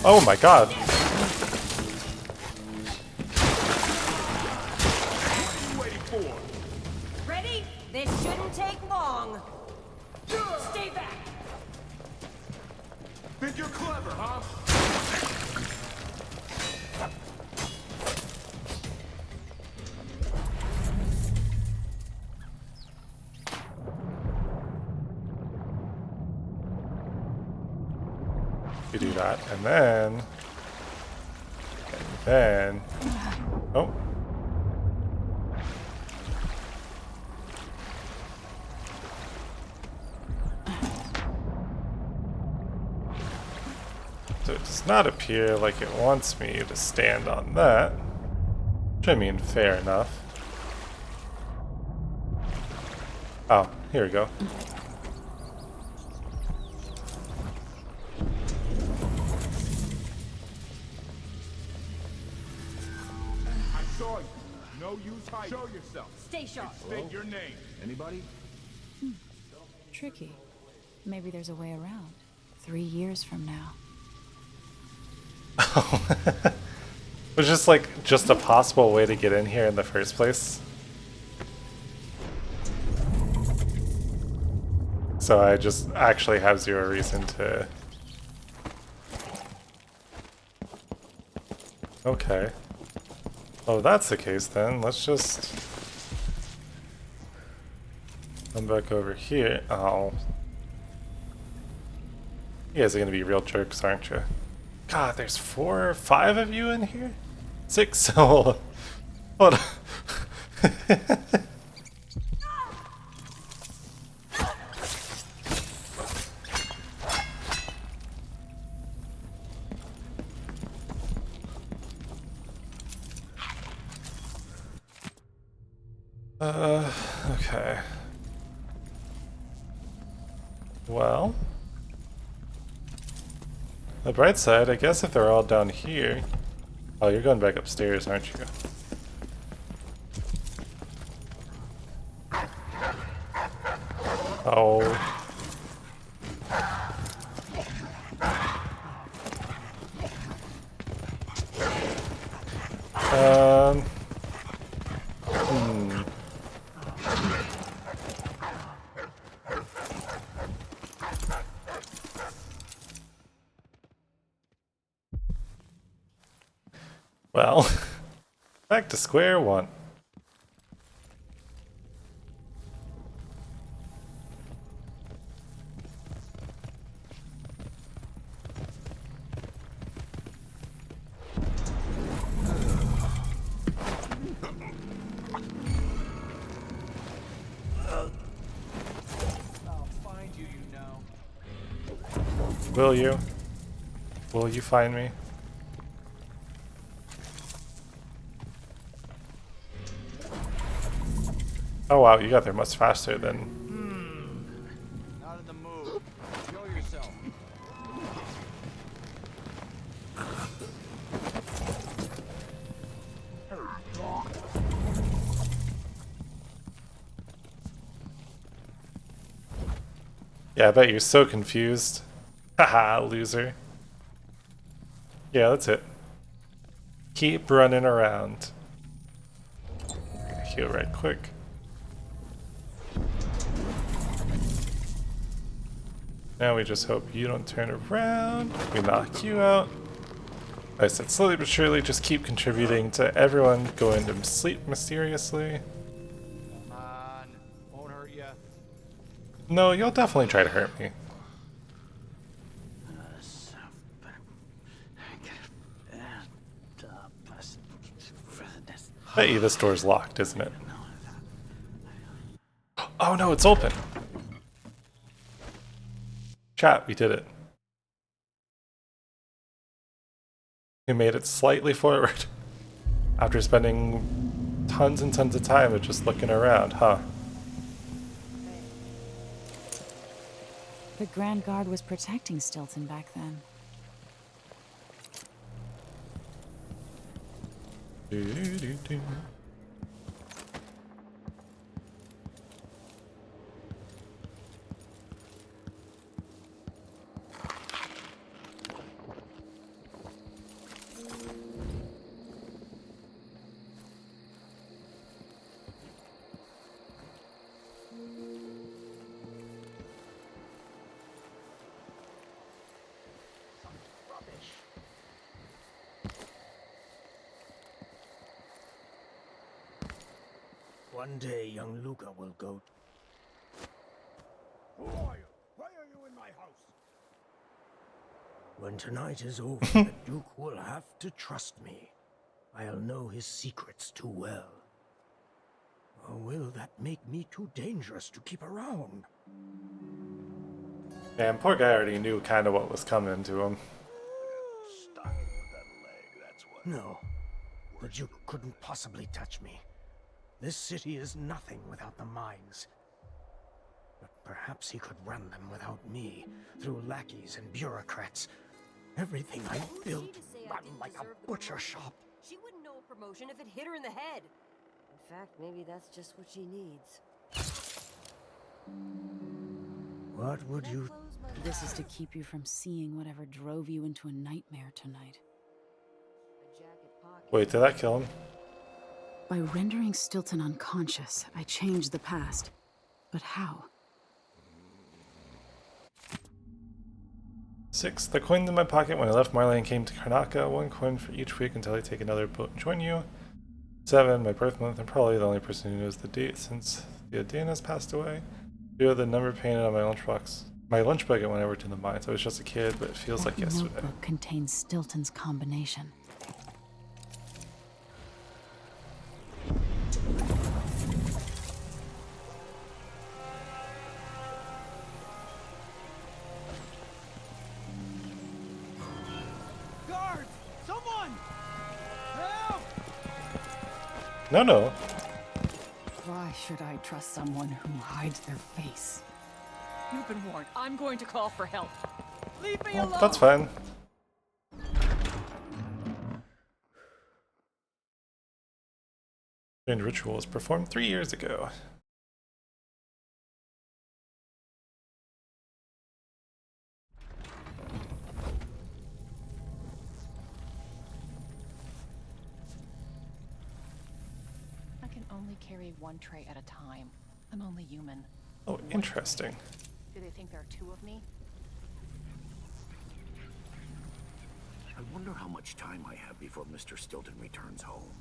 Oh my god. Ready? This shouldn't take long. Stay back. Think you're clever, huh? You do that, and then, oh. So it does not appear like it wants me to stand on that, which I mean, fair enough. Oh, here we go. Saw you. No use hiding. Show yourself. Stay sharp. State your name. Anybody? Tricky. Maybe there's a way around. 3 years from now. Was just like just a possible way to get in here in the first place. So I just actually have zero reason to Okay. Oh, that's the case then. Let's just come back over here. Oh. You guys are gonna be real jerks, aren't you? God, there's 4 or 5 of you in here? 6? Oh, hold on. Okay. Well, the bright side, I guess if they're all down here... Oh, you're going back upstairs, aren't you? Oh. Well, back to square one. I'll find you, you know. Will you? Will you find me? Oh wow, you got there much faster than... Not in the mood. Show yourself. Yeah, I bet you're so confused. Haha, loser. Yeah, that's it. Keep running around. Heal right quick. Now we just hope you don't turn around. We knock you out. Like I said, slowly but surely, just keep contributing to everyone going to sleep mysteriously. Come on. Won't hurt ya. No, you'll definitely try to hurt me. Bet you this door's locked, isn't it? Oh no, it's open! Chat, we did it. We made it slightly forward. After spending tons and tons of time of just looking around, huh? The Grand Guard was protecting Stilton back then. Do-do-do-do. One day, young Luca will go. Who are you? Why are you in my house? When tonight is over, the Duke will have to trust me. I'll know his secrets too well. Or will that make me too dangerous to keep around? Man, poor guy already knew kind of what was coming to him. No, the Duke couldn't possibly touch me. This city is nothing without the mines. But perhaps he could run them without me, through lackeys and bureaucrats. Everything I built run like a butcher shop. She wouldn't know a promotion if it hit her in the head. In fact, maybe that's just what she needs. What would you... This is to keep you from seeing whatever drove you into a nightmare tonight. Wait, did that kill him? By rendering Stilton unconscious, I changed the past. But how? 6. The coins in my pocket when I left Marley and came to Karnaka. 1 coin for each week until I take another boat and join you. 7. My birth month. I'm probably the only person who knows the date since the Adana has passed away. 0. The number painted on my lunchbox. My lunch bucket when I worked in the mines. I was just a kid, but it feels like yesterday. That notebook contains Stilton's combination. Guards! Someone! Help! No. Why should I trust someone who hides their face? You've been warned. I'm going to call for help. Leave me alone! That's fine. And ritual was performed 3 years ago. I can only carry 1 tray at a time. I'm only human. Oh, interesting. Do they think there are 2 of me? I wonder how much time I have before Mr. Stilton returns home.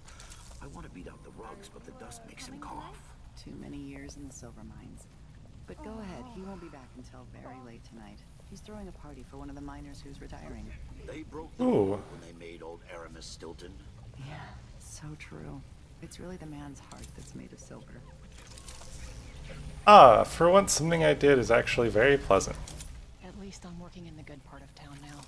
I want to beat out the rugs, but the dust makes him cough. Too many years in the silver mines. But go ahead, he won't be back until very late tonight. He's throwing a party for one of the miners who's retiring. They broke the rule when they made old Aramis Stilton. Yeah, so true. It's really the man's heart that's made of silver. Ah, for once something I did is actually very pleasant. At least I'm working in the good part of town now.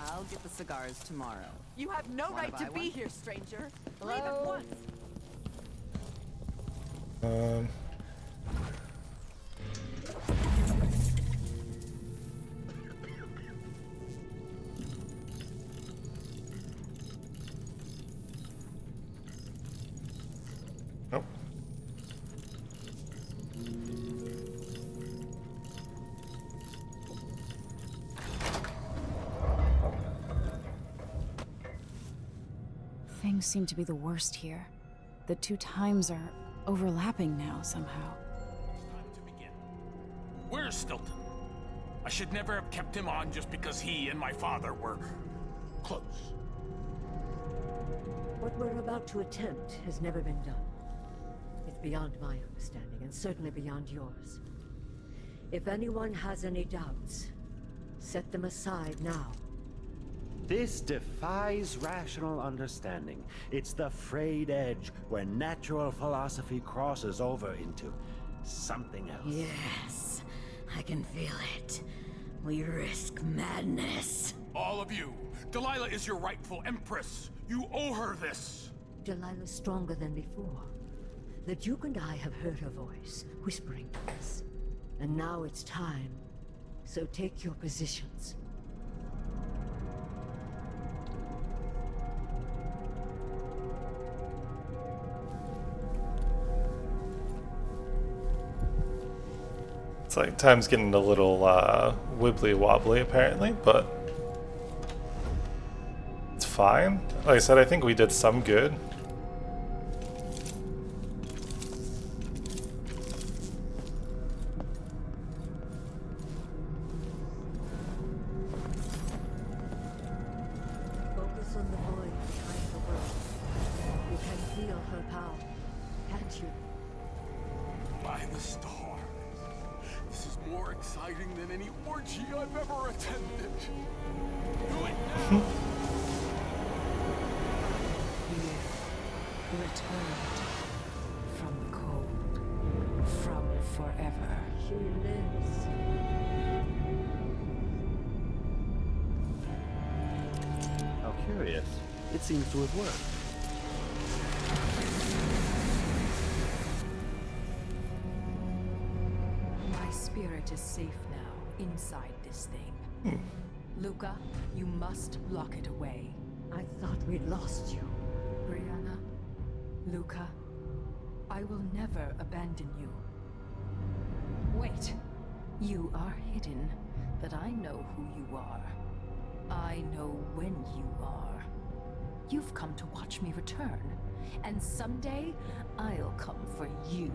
I'll get the cigars tomorrow. You have no Wanna right to buy be one? here, stranger. Leave at once. Nope. Things seem to be the worst here. The 2 times are overlapping now somehow. Where's Stilton? I should never have kept him on just because he and my father were close. What we're about to attempt has never been done. It's beyond my understanding, and certainly beyond yours. If anyone has any doubts, set them aside now. This defies rational understanding. It's the frayed edge where natural philosophy crosses over into something else. Yes, I can feel it. We risk madness. All of you, Delilah is your rightful empress. You owe her this. Delilah's stronger than before. The Duke and I have heard her voice, whispering to us. And now it's time. So take your positions. It's like time's getting a little wibbly wobbly apparently, but it's fine. Like I said, I think we did some good. Focus on the void behind the world. You can feel her power, can't you? By the stars. This is more exciting than any orgy I've ever attended. Do it now! Returned from the cold, from forever. She lives. How curious. It seems to have worked. My spirit is safe now, inside this thing. Luca, you must lock it away. I thought we'd lost you. Brianna, Luca, I will never abandon you. Wait, you are hidden, but I know who you are. I know when you are. You've come to watch me return. And someday, I'll come for you.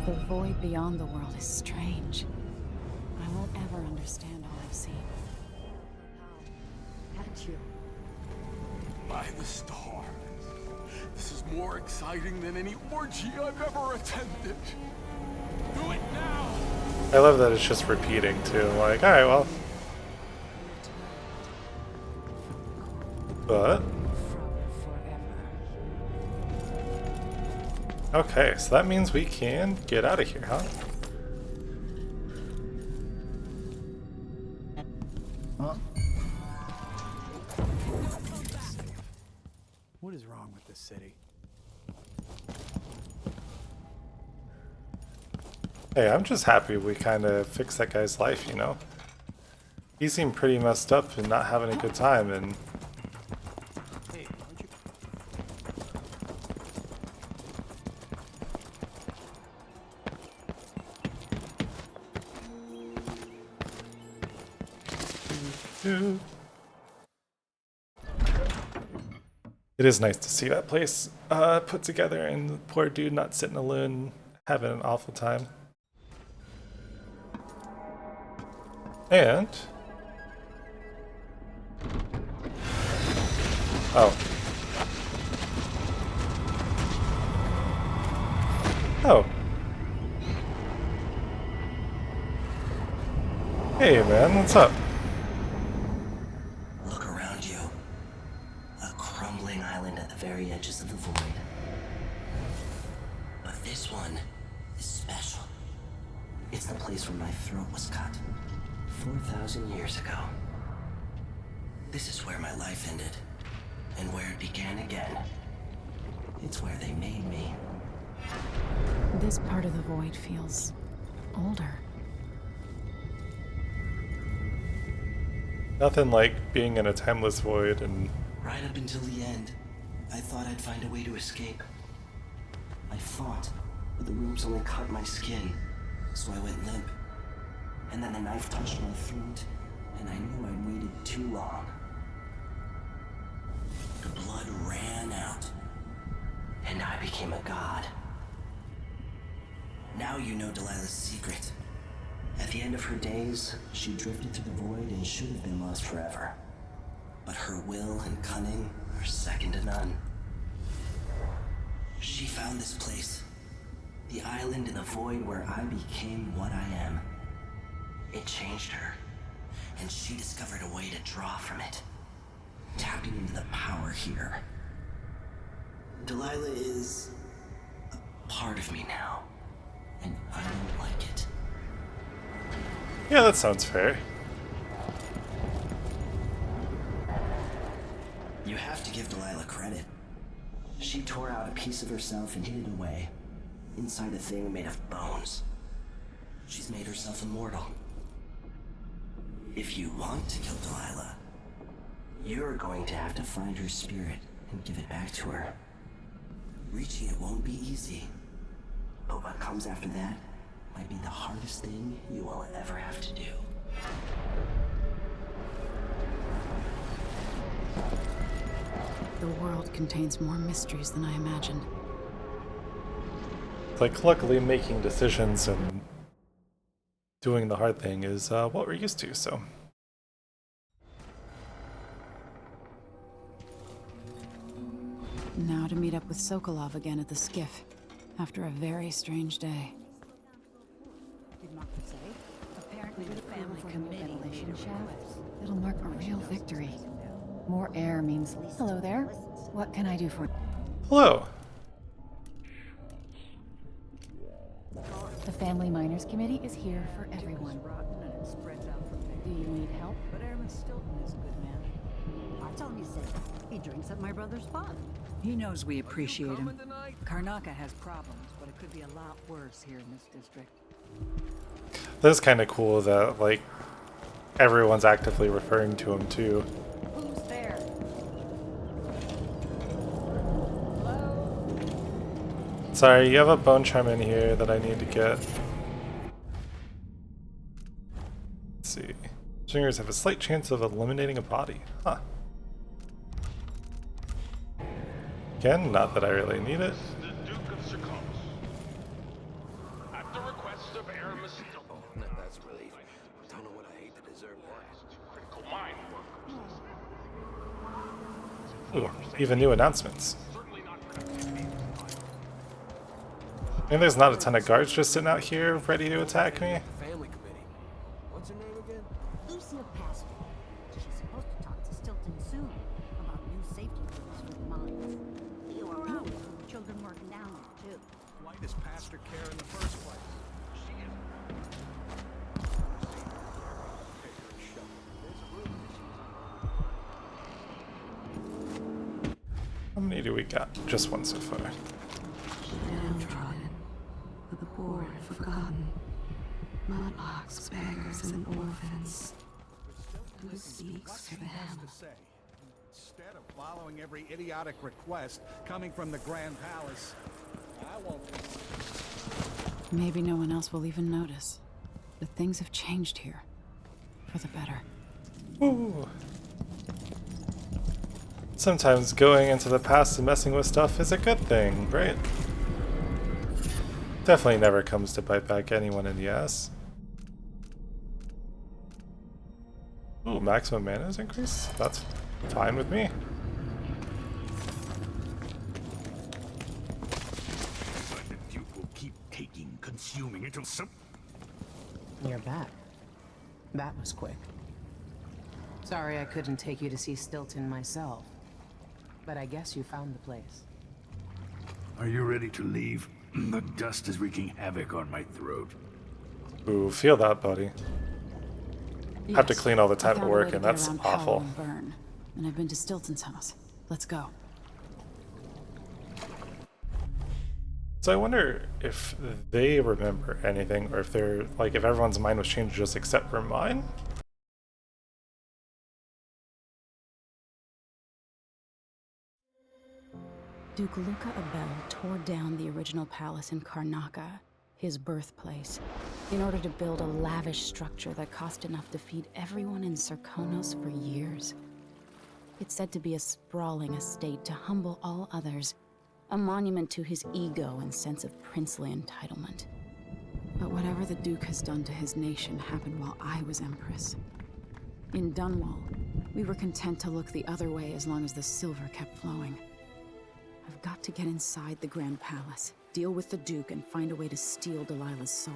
The void beyond the world is strange. I won't ever understand all I've seen. Can't you? By the stars. This is more exciting than any orgy I've ever attended. Do it now! I love that it's just repeating too. I'm like, alright, well. But okay, so that means we can get out of here, huh? What is wrong with this city? Hey, I'm just happy we kind of fixed that guy's life, you know? He seemed pretty messed up and not having a good time, and Hey, aren't you? it is nice to see that place put together and the poor dude not sitting alone having an awful time. And oh. Oh. Hey man, what's up? Look around you. A crumbling island at the very edges of the void. But this one is special. It's the place where my throat was cut 4,000 years ago. This is where my life ended, and where it began again. It's where they made me. This part of the void feels older. Nothing like being in a timeless void and Right up until the end, I thought I'd find a way to escape. I fought, but the ropes only cut my skin, so I went limp. And then the knife touched my throat, and I knew I'd waited too long. The blood ran out, and I became a god. Now you know Delilah's secret. At the end of her days, she drifted through the void and should have been lost forever. But her will and cunning are second to none. She found this place, the island in the void where I became what I am. It changed her, and she discovered a way to draw from it, tapping into the power here. Delilah is a part of me now, and I don't like it. yeah, that sounds fair. You have to give Delilah credit. She tore out a piece of herself and hid it away, inside a thing made of bones. She's made herself immortal. If you want to kill Delilah, you're going to have to find her spirit and give it back to her. Reaching it won't be easy, but what comes after that might be the hardest thing you will ever have to do. The world contains more mysteries than I imagined. Like, luckily making decisions and doing the hard thing is what we're used to, so. Now to meet up with Sokolov again at the skiff, after a very strange day. Apparently the family committee relationship. It'll mark a real victory. More air means hello there. What can I do for you? Hello. The Family Miners Committee is here for everyone. Do you need help? But Airman Stilton is a good man. Bartholomew said he drinks at my brother's pub. He knows we appreciate him. Karnaka has problems, but it could be a lot worse here in this district. That's kind of cool that, like, everyone's actively referring to him, too. Who's there? Sorry, you have a bone charm in here that I need to get. see. Stringers have a slight chance of eliminating a body. Huh. Again, not that I really need it. The Duke of Circus. At the request of Aramis. Oh, that's a relief. Don't know what I hate to deserve that. Critical mine workers. Ooh, even new announcements. And there's not a ton of guards just sitting out here ready to attack me. Family committee. What's her name again? Lucille Pastor. She's supposed to talk to Stilton soon about new safety rules for the mines. You were around when the children working down there, too. Why does Pastor care in the first place? She is. How many do we got? Just one so far. Downtrodden, the poor and forgotten, mudlarks, beggars, and orphans. Who speaks for them? Instead of following every idiotic request coming from the Grand Palace, I won't. Maybe no one else will even notice. But things have changed here. For the better. Ooh. Sometimes going into the past and messing with stuff is a good thing, right? Definitely never comes to bite back anyone in the ass. Ooh, maximum mana is increased? That's fine with me. The Duke will keep taking, consuming until some. You're back. That was quick. Sorry I couldn't take you to see Stilton myself. But I guess you found the place. Are you ready to leave? The dust is wreaking havoc on my throat. Ooh, feel that, buddy. Yes, Have to clean all the time I at found a work, way to and get that's around Powell awful. and Byrne, and I've been to Stilton's house. Let's go. So I wonder if they remember anything, or if they're like, if everyone's mind was changed just except for mine. Duke Luca Abel tore down the original palace in Karnaca, his birthplace, in order to build a lavish structure that cost enough to feed everyone in Serkonos for years. It's said to be a sprawling estate to humble all others, a monument to his ego and sense of princely entitlement. But whatever the Duke has done to his nation happened while I was Empress. In Dunwall, we were content to look the other way as long as the silver kept flowing. I've got to get inside the Grand Palace, deal with the Duke, and find a way to steal Delilah's soul.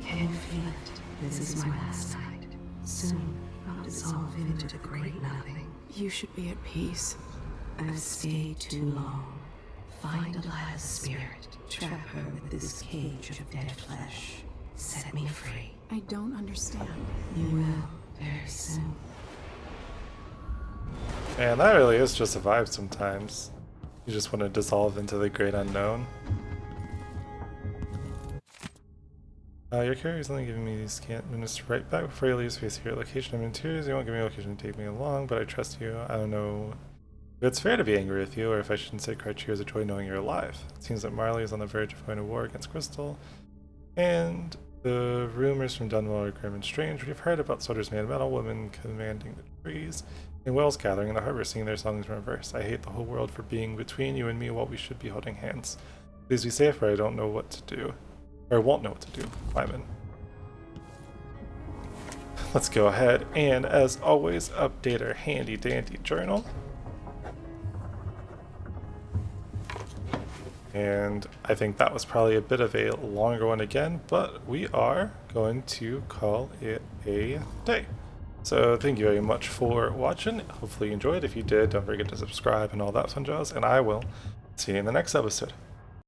Can you feel it? This is my last night. Soon, I'll dissolve into the great nothing. You should be at peace. I've stayed too long. Find Delilah's spirit. Trap her with this cage of dead flesh. Set me free. I don't understand. You will, very soon. Man, that really is just a vibe sometimes. You just want to dissolve into the great unknown. Your carrier is only giving me these minutes right back before you leave space here. Location of interiors. You won't give me a location to take me along, but I trust you. I don't know if it's fair to be angry with you, or if I shouldn't say cry cheers of joy knowing you're alive. It seems that Marley is on the verge of going to war against Crystal, and the rumors from Dunwall are grim and strange. We've heard about soldiers made of metal, women commanding the trees, and whales gathering in the harbor singing their songs in reverse. I hate the whole world for being between you and me while we should be holding hands. Please be safe, or I don't know what to do. Or won't know what to do. Lyman. Let's go ahead and, as always, update our handy dandy journal. And I think that was probably a bit of a longer one again, but we are going to call it a day. So thank you very much for watching. Hopefully you enjoyed. If you did, don't forget to subscribe and all that fun jazz, and I will see you in the next episode.